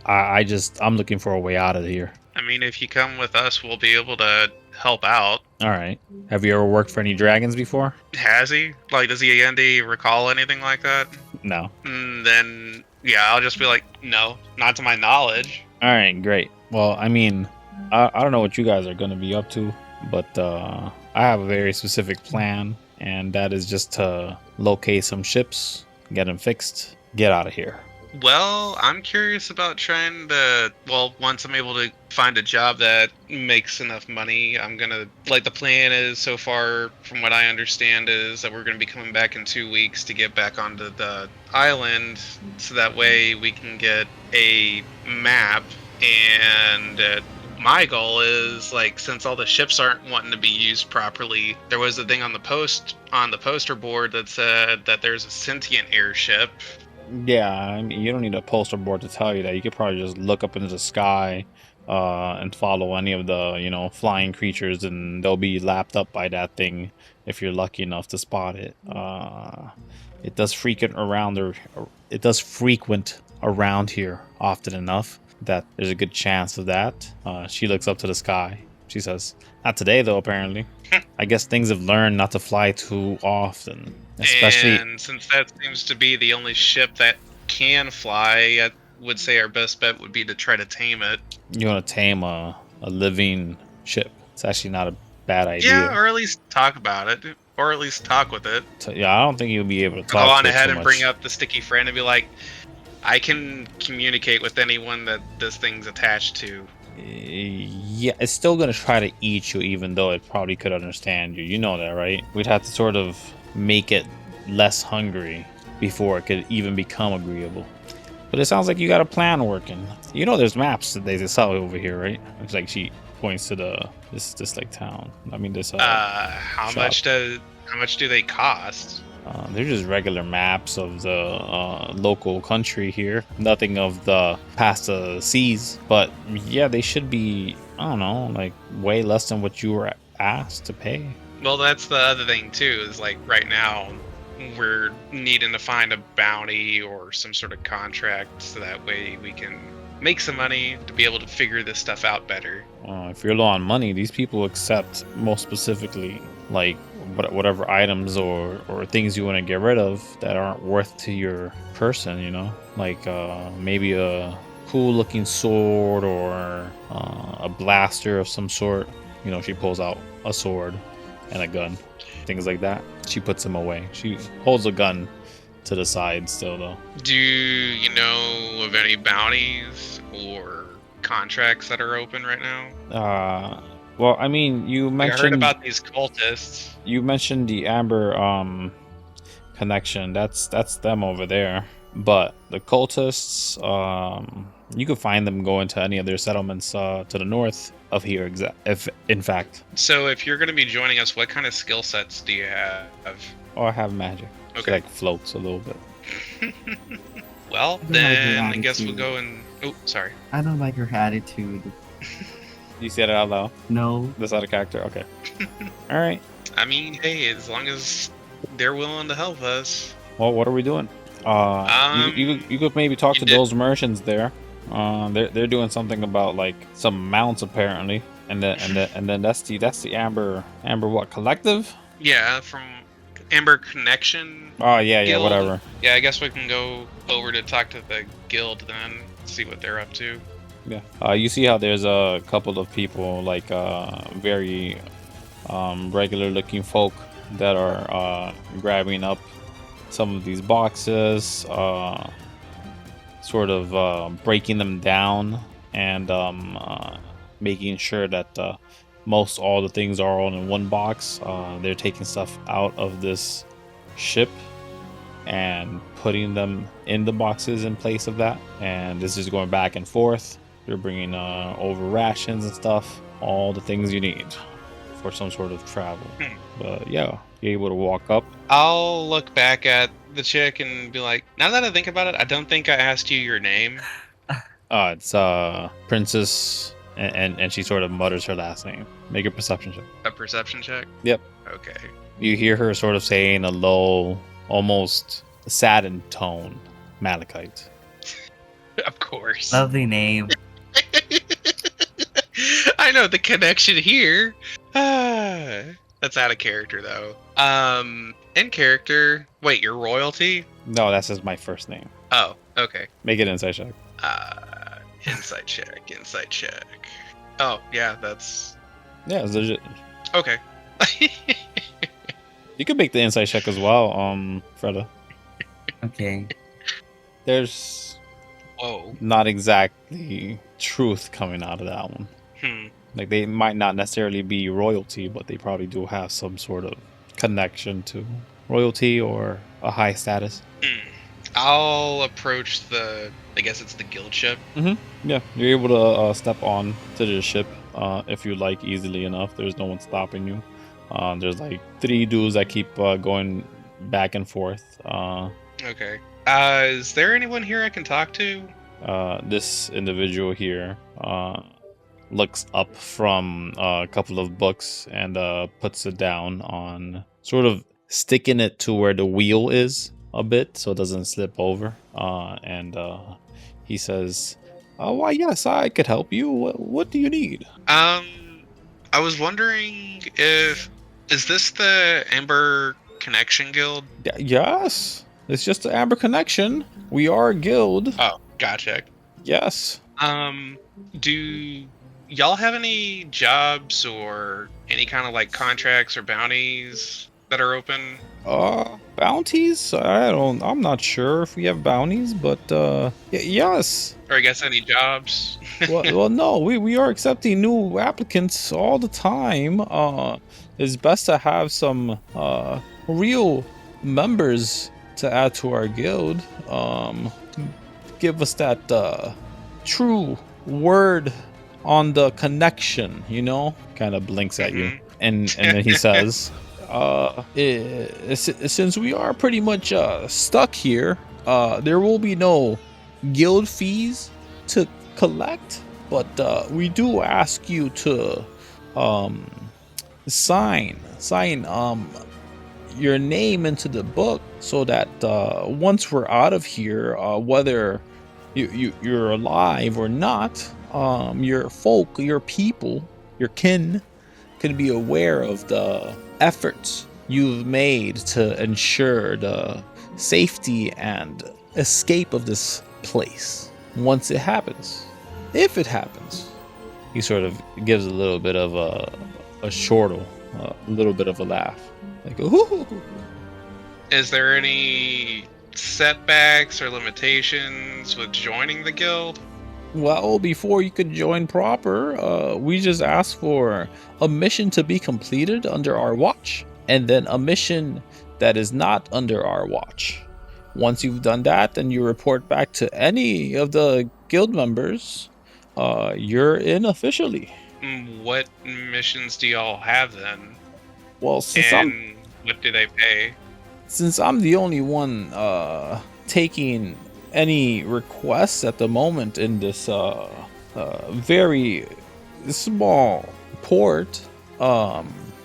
I'm looking for a way out of here. I mean, if you come with us, we'll be able to help out. All right. Have you ever worked for any dragons before? Has he? Like, does he, Andy, recall anything like that? No. Then, yeah, I'll just be like, no, not to my knowledge. All right, great. Well, I mean, I don't know what you guys are going to be up to, but I have a very specific plan, and that is just to locate some ships, get them fixed, get out of here. Well, I'm curious about trying to, once I'm able to find a job that makes enough money, the plan is, so far, from what I understand, is that we're gonna be coming back in 2 weeks to get back onto the island, so that way we can get a map, and my goal is, since all the ships aren't wanting to be used properly, there was a thing on the poster board that said that there's a sentient airship. Yeah, I mean, you don't need a poster board to tell you that. You could probably just look up into the sky and follow any of the, flying creatures, and they'll be lapped up by that thing if you're lucky enough to spot it. It does frequent around here often enough that there's a good chance of that. She looks up to the sky. She says, "Not today, though, apparently." I guess things have learned not to fly too often. Especially, and since that seems to be the only ship that can fly, I would say our best bet would be to try to tame it. You want to tame a living ship. It's actually not a bad idea. Yeah, or at least talk about it. Or at least talk with it. Yeah, I don't think you'll be able to talk Go on to it ahead too and much. bring up the sticky friend and be like, I can communicate with anyone that this thing's attached to. Yeah, it's still going to try to eat you, even though it probably could understand you. You know that, right? We'd have to sort of make it less hungry before it could even become agreeable. But it sounds like you got a plan working. There's maps that they sell over here, right? It's like she points to this like town. I mean this How shop. much do they cost? They're just regular maps of the local country here. Nothing of the past the seas. But yeah, they should be, I don't know, like way less than what you were asked to pay. Well, that's the other thing too, is right now we're needing to find a bounty or some sort of contract, so that way we can make some money to be able to figure this stuff out better. If you're low on money, these people accept most specifically like whatever items or things you want to get rid of that aren't worth to your person, like maybe a cool looking sword or a blaster of some sort. She pulls out a sword and a gun, things like that. She puts them away. She holds a gun to the side still, though. Do you know of any bounties or contracts that are open right now? Well, I mean, you mentioned, I heard about these cultists. You mentioned the Amber connection. That's them over there. But the cultists, you could find them going to any of their settlements to the north of here, if in fact. So if you're going to be joining us, what kind of skill sets do you have? Oh, I have magic. Okay. She floats a little bit. Well, then I guess we'll go and... Oh, sorry. I don't like her attitude. You said it out loud? No. That's out of character? Okay. All right. I mean, hey, as long as they're willing to help us. Well, what are we doing? You could maybe talk to those merchants there. They're doing something about some mounts apparently, and then that's the Amber what collective? Yeah, from Amber Connection. Oh yeah, Guild. Whatever. Yeah, I guess we can go over to talk to the guild then, see what they're up to. Yeah. You see how there's a couple of people very regular looking folk that are grabbing up some of these boxes, sort of breaking them down and making sure that most all the things are all in one box. They're taking stuff out of this ship and putting them in the boxes in place of that, and this is going back and forth. They're bringing over rations and stuff, all the things you need for some sort of travel. But yeah, You're able to walk up. I'll look back at the chick and be like, now that I think about it, I don't think I asked you your name. It's Princess, and she sort of mutters her last name. Make a perception check. A perception check? Yep. Okay. You hear her sort of say in a low, almost saddened tone, Malachite. Of course. Lovely name. I know the connection here. That's out of character though. In character. Wait, your royalty? No, that's just my first name. Oh, okay. Make it insight check. Insight check. Insight check. Oh, yeah, that's Yeah, it's legit. okay. You can make the insight check as well, Freda. Okay. There's Whoa. not exactly truth coming out of that one. Like, they might not necessarily be royalty, but they probably do have some sort of connection to royalty or a high status. I'll approach I guess it's the guild ship. Yeah, you're able to step on to the ship if you like, easily enough. There's no one stopping you. There's like 3 dudes that keep going back and forth. Okay. Is there anyone here I can talk to? This individual here looks up from a couple of books and puts it down on, sort of sticking it to where the wheel is a bit so it doesn't slip over. And he says, why, yes, I could help you. What do you need? I was wondering is this the Amber Connection Guild? Yes, it's just the Amber Connection. We are a guild. Oh, gotcha. Yes. Do y'all have any jobs or any kind of like contracts or bounties that are open? Bounties? I'm not sure if we have bounties, but yes. Or I guess any jobs? well, no, we are accepting new applicants all the time. It's best to have some real members to add to our guild. Give us that true word on the connection, you know? Kind of blinks at you. And then he says, since we are pretty much stuck here, there will be no guild fees to collect, but we do ask you to sign your name into the book so that once we're out of here, whether you're alive or not, your folk, your people, your kin can be aware of the efforts you've made to ensure the safety and escape of this place once it happens. If it happens. He sort of gives a little bit of a chortle, a little bit of a laugh. Like, ooh. Is there any setbacks or limitations with joining the guild? Well, before you could join proper, we just ask for a mission to be completed under our watch, and then a mission that is not under our watch. Once you've done that, and you report back to any of the guild members, you're in officially. What missions do y'all have then? Well, What do they pay? Since I'm the only one taking any requests at the moment in this very small port,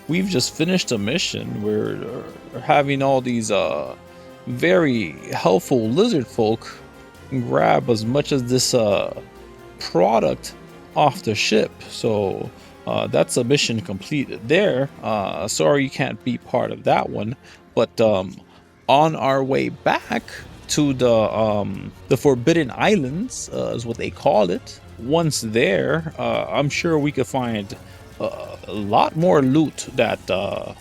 we've just finished a mission. We're having all these very helpful lizard folk grab as much as this product off the ship. So that's a mission completed there. Sorry you can't be part of that one, but on our way back to the Forbidden Islands, is what they call it. Once there, I'm sure we could find a lot more loot that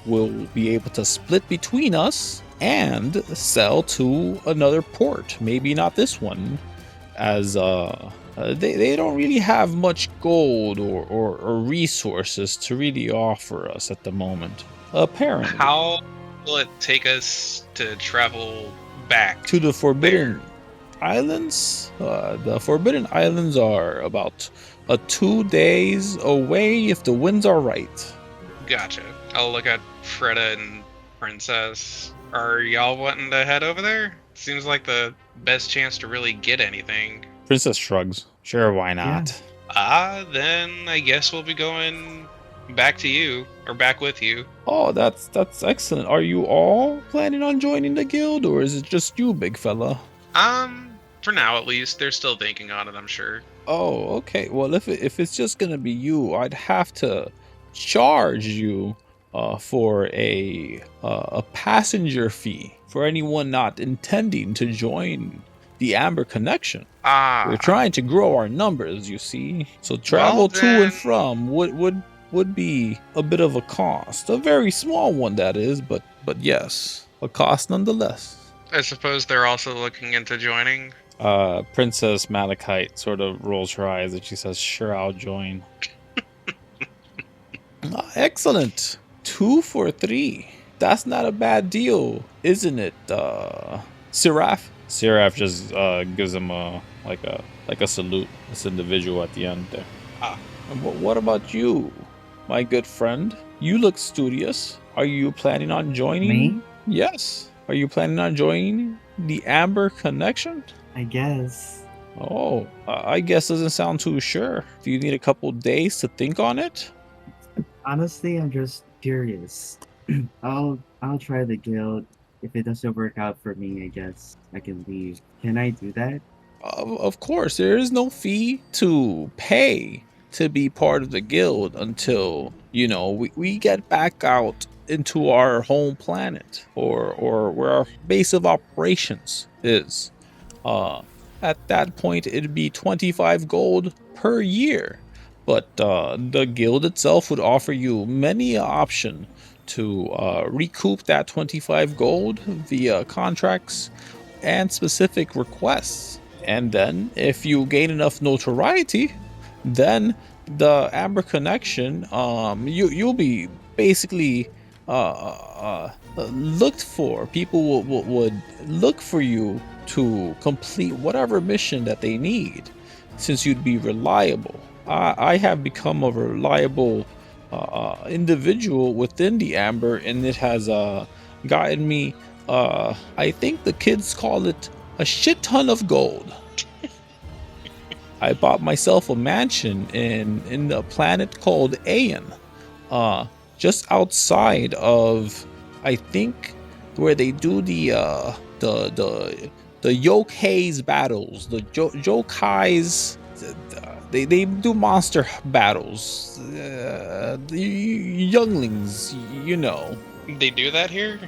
we'll be able to split between us and sell to another port. Maybe not this one, as they don't really have much gold or resources to really offer us at the moment, apparently. How will it take us to travel back to the Forbidden Islands? The Forbidden Islands are about 2 days away if the winds are right. Gotcha. I'll look at Freda and Princess, are y'all wanting to head over there? Seems like the best chance to really get anything. Princess shrugs. Sure, why not? Then I guess we'll be going back to you, or back with you. Oh, that's excellent. Are you all planning on joining the guild, or is it just you, big fella? For now at least, they're still thinking on it, I'm sure. Oh, okay. Well, if it's just gonna be you, I'd have to charge you for a passenger fee for anyone not intending to join the Amber Connection. We're trying to grow our numbers, you see. So travel to and from would be a bit of a cost, a very small one that is, but yes, a cost nonetheless. I suppose they're also looking into joining. Princess Malachite sort of rolls her eyes and she says, "Sure, I'll join." Excellent. 2 for 3. That's not a bad deal, isn't it, Seraph? Seraph just gives him like a salute, this individual at the end there. But what about you, my good friend? You look studious. Are you planning on joining? Me? Yes. Are you planning on joining the Amber Connection? I guess. Oh, I guess doesn't sound too sure. Do you need a couple days to think on it? Honestly, I'm just curious. I'll try the guild. If it doesn't work out for me, I guess I can leave. Can I do that? Of course, there is no fee to pay to be part of the guild until, we get back out into our home planet or where our base of operations is. At that point, it'd be 25 gold per year. But the guild itself would offer you many option to recoup that 25 gold via contracts and specific requests. And then, if you gain enough notoriety, then the Amber Connection, you'll be basically looked for. People would look for you to complete whatever mission that they need, since you'd be reliable. I have become a reliable individual within the Amber, and it has gotten me, I think the kids call it a shit ton of gold. I bought myself a mansion in a planet called Aeon, just outside of, I think, where they do the yokais battles, the yokais. They do monster battles, the younglings, They do that here?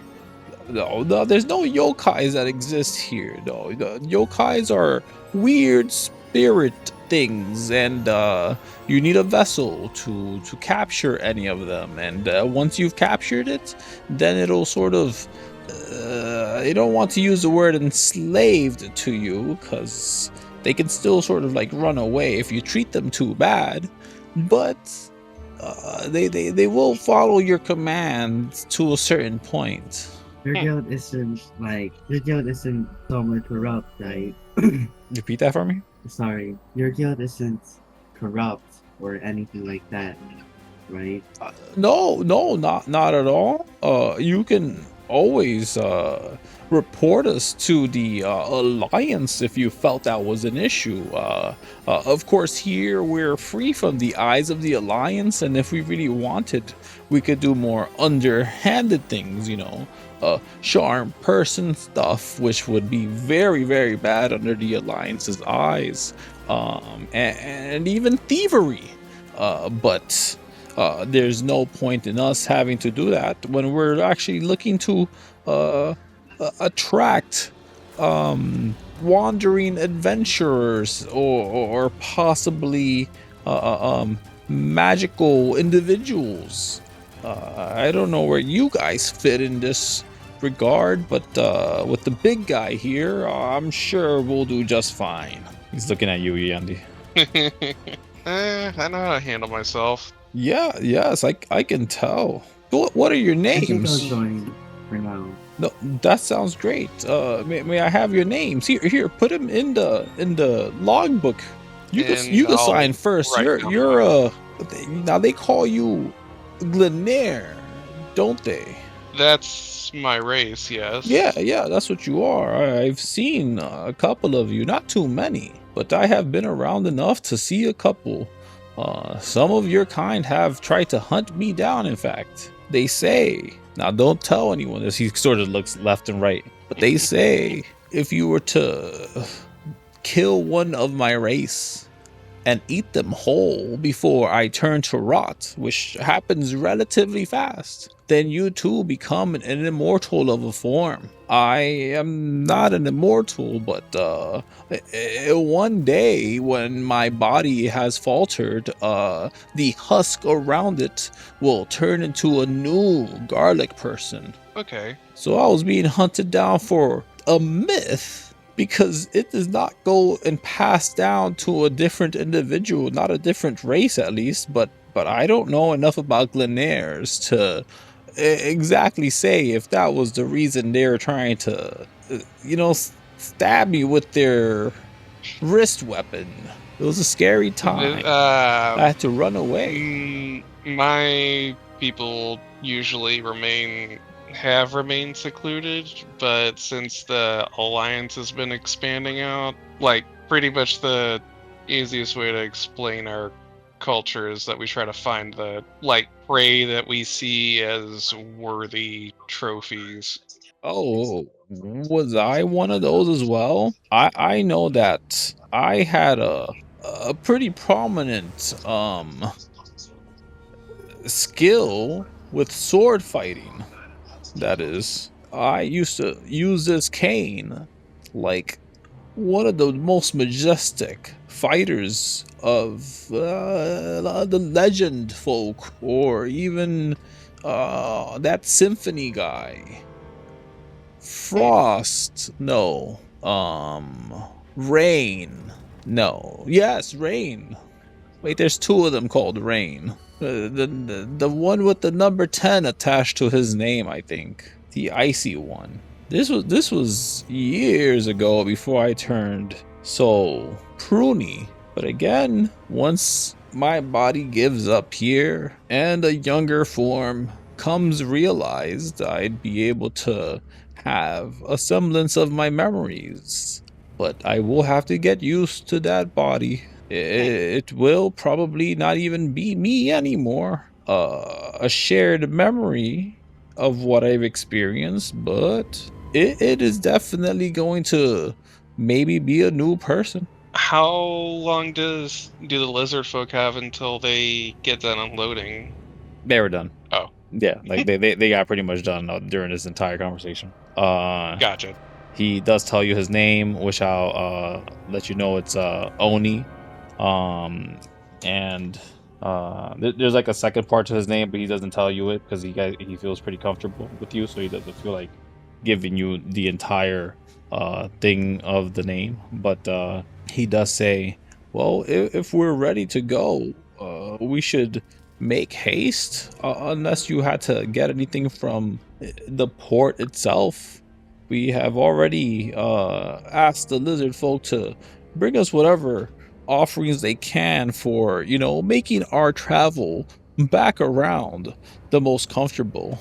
No, there's no yokais that exist here. No, the yokais are weird spirit things, and you need a vessel to capture any of them. And once you've captured it, then it'll sort of. I don't want to use the word enslaved to you, because they can still sort of like run away if you treat them too bad, but they will follow your commands to a certain point. Your guild isn't somewhere corrupt, right? Repeat that for me? Sorry, your guild isn't corrupt or anything like that, right? No, not at all. You can always report us to the Alliance if you felt that was an issue. Of course, here we're free from the eyes of the Alliance, and if we really wanted, we could do more underhanded things, charm person stuff, which would be very, very bad under the Alliance's eyes, and even thievery. But there's no point in us having to do that when we're actually looking to attract wandering adventurers or possibly magical individuals. I don't know where you guys fit in this regard, but with the big guy here, I'm sure we'll do just fine. He's looking at you, Yandy. I know how to handle myself. Yes, I can tell. What are your I think I'll names? join for now. No, that sounds great. May I have your names? Here, put them in the logbook. You can sign first. You're now they call you Glenair, don't they? That's my race, yes. Yeah, that's what you are. I've seen a couple of you, not too many, but I have been around enough to see a couple. Some of your kind have tried to hunt me down, in fact. They say, now don't tell anyone this, he sort of looks left and right, but they say if you were to kill one of my race and eat them whole before I turn to rot, which happens relatively fast, then you too become an immortal of a form. I am not an immortal, but one day when my body has faltered, the husk around it will turn into a new garlic person. Okay. So I was being hunted down for a myth because it does not go and pass down to a different individual, not a different race at least, but I don't know enough about Glenaires to exactly say if that was the reason they're trying to, stab me with their wrist weapon. It was a scary time. I had to run away. My people usually have remained secluded, but since the alliance has been expanding out, like pretty much the easiest way to explain our culture is that we try to find the prey that we see as worthy trophies. Oh, was I one of those as well? I know that I had a pretty prominent skill with sword fighting. That is, I used to use this cane like one of the most majestic fighters of the legend folk, or even that Symphony guy. Frost, no. Rain, no. Yes, Rain. Wait, there's two of them called Rain. The one with the number 10 attached to his name, I think. The icy one. This was years ago before I turned so pruny. But again, once my body gives up here and a younger form comes realized, I'd be able to have a semblance of my memories. But I will have to get used to that body. It will probably not even be me anymore. A shared memory of what I've experienced, but it is definitely going to maybe be a new person. How long do the lizard folk have until they get done unloading? They were done. Oh. Yeah, like they got pretty much done during this entire conversation. Gotcha. He does tell you his name, which I'll let you know it's Oni. And there's like a second part to his name, but he doesn't tell you it because he feels pretty comfortable with you, so he doesn't feel like giving you the entire thing of the name. But he does say, well, if we're ready to go, we should make haste, unless you had to get anything from the port itself. We have already asked the lizard folk to bring us whatever offerings they can for, making our travel back around the most comfortable.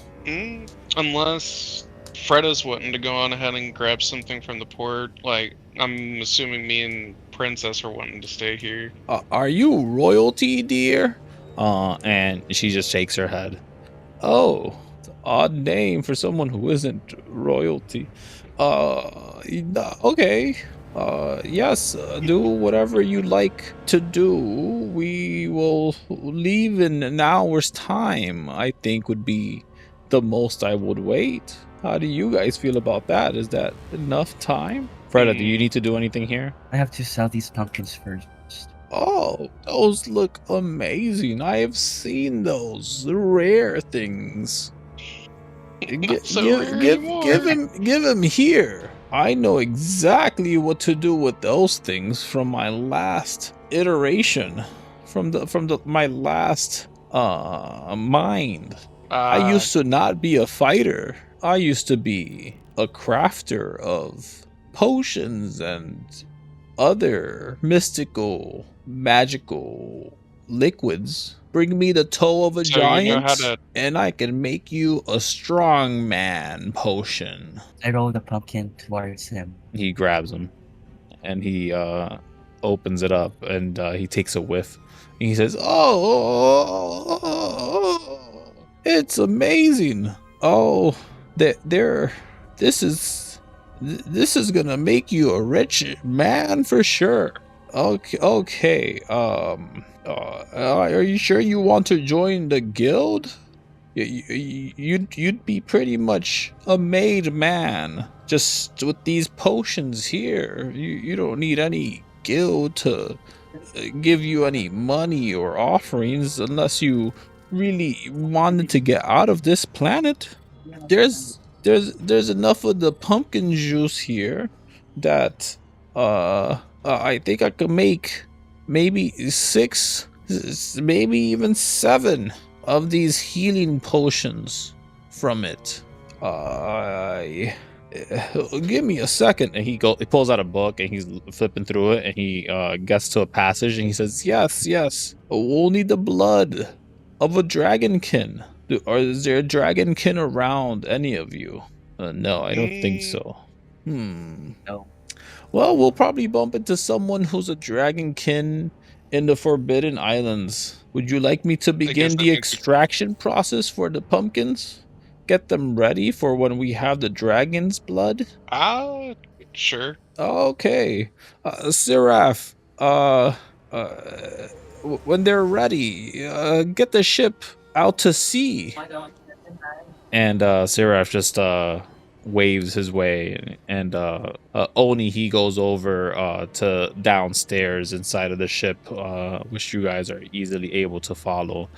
Unless Freda's wanting to go on ahead and grab something from the port. Like, I'm assuming me and Princess are wanting to stay here. Are you royalty, dear? And she just shakes her head. Oh, it's an odd name for someone who isn't royalty. Okay. Yes, do whatever you like to do. We will leave in an hour's time, I think would be the most I would wait. How do you guys feel about that? Is that enough time? Freda, do you need to do anything here? I have to sell these pumpkins first. Oh, those look amazing. I have seen those rare things. Give him here. I know exactly what to do with those things from my last iteration, from my last mind. I used to not be a fighter. I used to be a crafter of potions and other mystical, magical liquids. Bring me the toe of a So you know how giant, to. and I can make you a strong man potion. I roll the pumpkin towards him. He grabs him, and he opens it up, and he takes a whiff. And he says, "Oh, it's amazing! Oh, this is gonna make you a rich man for sure." Okay. Are you sure you want to join the guild? You'd be pretty much a made man just with these potions here. You don't need any guild to give you any money or offerings unless you really wanted to get out of this planet. There's enough of the pumpkin juice here that I think I could make maybe 6, maybe even 7 of these healing potions from it. Give me a second. And he pulls out a book and he's flipping through it, and he gets to a passage and he says, yes, we'll need the blood of a dragonkin. Or is there a dragonkin around any of you? No, I don't think so. No. Well, we'll probably bump into someone who's a dragonkin in the Forbidden Islands. Would you like me to begin the extraction process for the pumpkins? Get them ready for when we have the dragon's blood? Sure. Okay. Seraph, when they're ready, get the ship out to sea. And Seraph just waves his way, and Oni, he goes over to downstairs inside of the ship, which you guys are easily able to follow.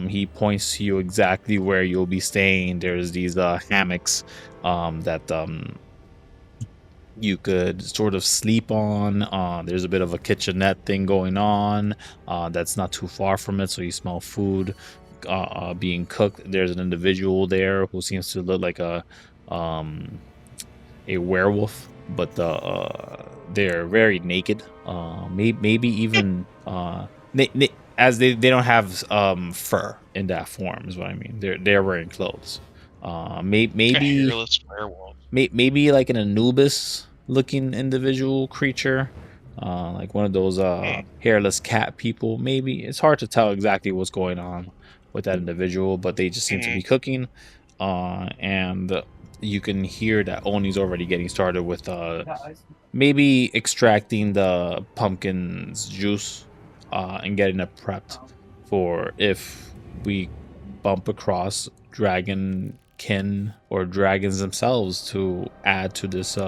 He points to you exactly where you'll be staying. There's these hammocks that you could sort of sleep on. There's a bit of a kitchenette thing going on that's not too far from it, so you smell food being cooked. There's an individual there who seems to look like a werewolf, but they're very naked. Maybe even as they don't have fur in that form is what I mean. They're wearing clothes. Maybe A hairless werewolf. Maybe like an Anubis looking individual creature, like one of those hairless cat people. Maybe it's hard to tell exactly what's going on with that individual, but they just seem to be cooking, and you can hear that Oni's already getting started with maybe extracting the pumpkin's juice and getting it prepped for if we bump across dragonkin or dragons themselves to add to this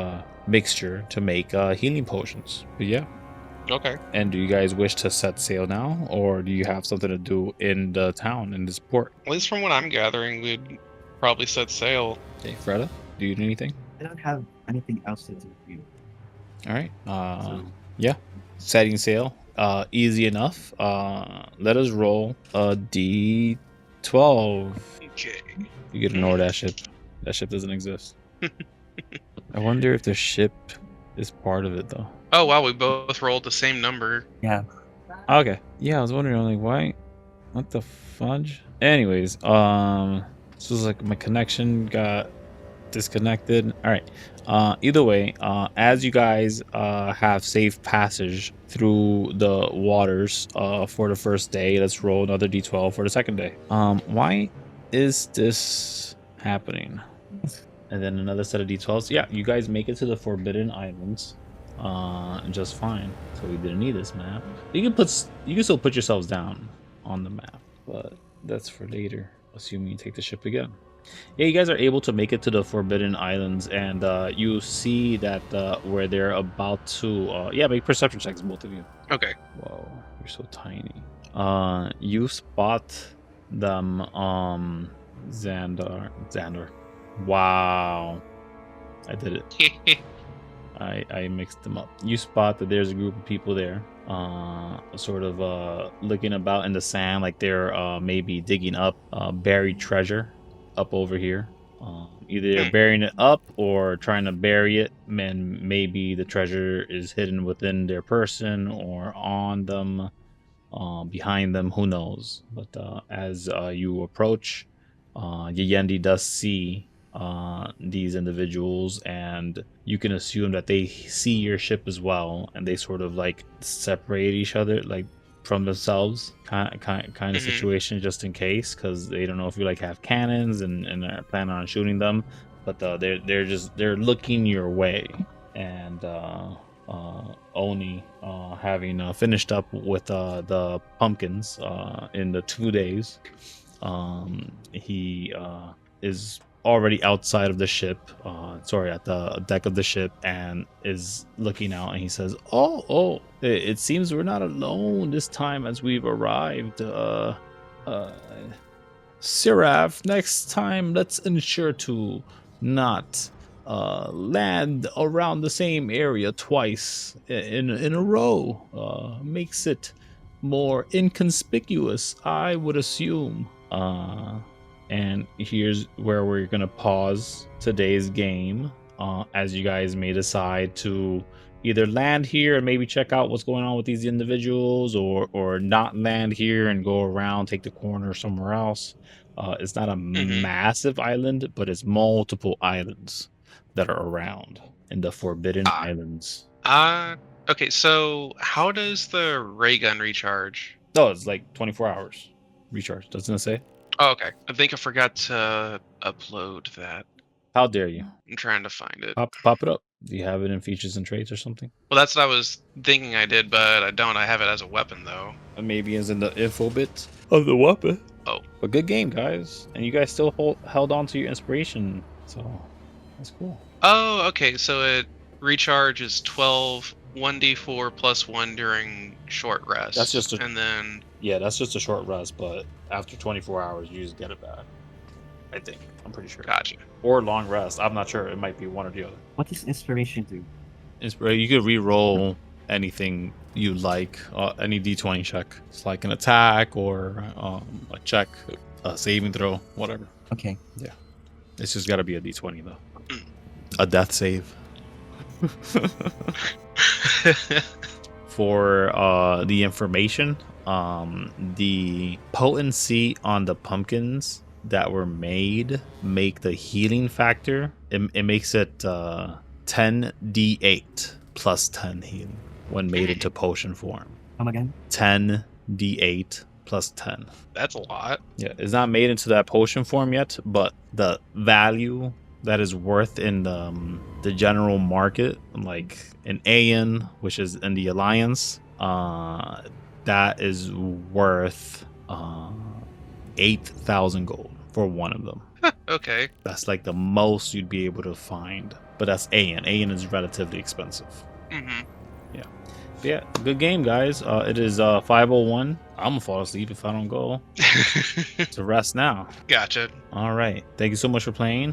mixture to make healing potions. But yeah. Okay. And do you guys wish to set sail now, or do you have something to do in the town, in this port? At least from what I'm gathering, we'd probably set sail. Okay, Freda, do you do anything? I don't have anything else to do. All right. Yeah. Setting sail. Easy enough. Let us roll a D12. Okay. You can ignore that ship. That ship doesn't exist. I wonder if the ship is part of it though. Oh wow, we both rolled the same number. Yeah. Okay. Yeah, I was wondering, like, why? What the fudge? Anyways, this was like my connection got disconnected. All right. Either way, as you guys have safe passage through the waters for the first day, let's roll another D12 for the second day. Why is this happening? And then another set of D12s. Yeah, you guys make it to the Forbidden Islands just fine. So we didn't need this map. You can still put yourselves down on the map, but that's for later, assuming you take the ship again. Yeah, you guys are able to make it to the Forbidden Islands, and you see that where they're about to make perception checks, both of you. Okay. Whoa, you're so tiny. You spot them. Xander. Wow, I did it. I mixed them up. You spot that there's a group of people there, sort of looking about in the sand, like they're maybe digging up buried treasure up over here. Either they're burying it up or trying to bury it, and maybe the treasure is hidden within their person or on them. behind them, who knows? But as you approach, Yendi does see these individuals, and you can assume that they see your ship as well, and they sort of like separate each other, like from themselves, kind of situation, just in case, because they don't know if you like have cannons and are planning on shooting them. But they're looking your way, and Oni, having finished up with the pumpkins in the 2 days, he is already outside of the ship, at the deck of the ship, and is looking out, and he says, it seems we're not alone this time, as we've arrived. Seraph, next time let's ensure to not land around the same area twice in a row. Makes it more inconspicuous, I would assume. And here's where we're gonna pause today's game, as you guys may decide to either land here and maybe check out what's going on with these individuals, or not land here and go around, take the corner somewhere else. It's not a massive island, but it's multiple islands that are around in the Forbidden Islands. Okay, so how does the ray gun recharge? Oh, it's like 24 hours recharge, doesn't it say? Oh, okay. I think I forgot to upload that. How dare you? I'm trying to find it. Pop it up. Do you have it in features and traits or something? Well, that's what I was thinking I did, but I don't. I have it as a weapon, though. Maybe it's in the info bit of the weapon. Oh. But good game, guys. And you guys still held on to your inspiration. So that's cool. Oh, okay. So it recharges 12 1d4 plus 1 during short rest. That's just and then... Yeah, that's just a short rest, but after 24 hours, you just get it back. I think. I'm pretty sure. Gotcha. Or long rest. I'm not sure. It might be one or the other. What does inspiration do? You could re-roll anything you like, any d20 check. It's like an attack or a check, a saving throw, whatever. Okay. Yeah. It's just got to be a d20, though. A death save. For the information, the potency on the pumpkins that were made make the healing factor. It makes it 10d8 plus 10 healing when made into potion form. Come again? 10d8 plus 10. That's a lot. Yeah, it's not made into that potion form yet, but the value that is worth in the general market, like in Aeon, which is in the Alliance, that is worth 8,000 gold for one of them. Okay. That's like the most you'd be able to find, but that's Aeon. Aeon is relatively expensive. Yeah. But yeah, good game, guys. It is 5:01. I'm gonna fall asleep if I don't go to rest now. Gotcha. All right. Thank you so much for playing.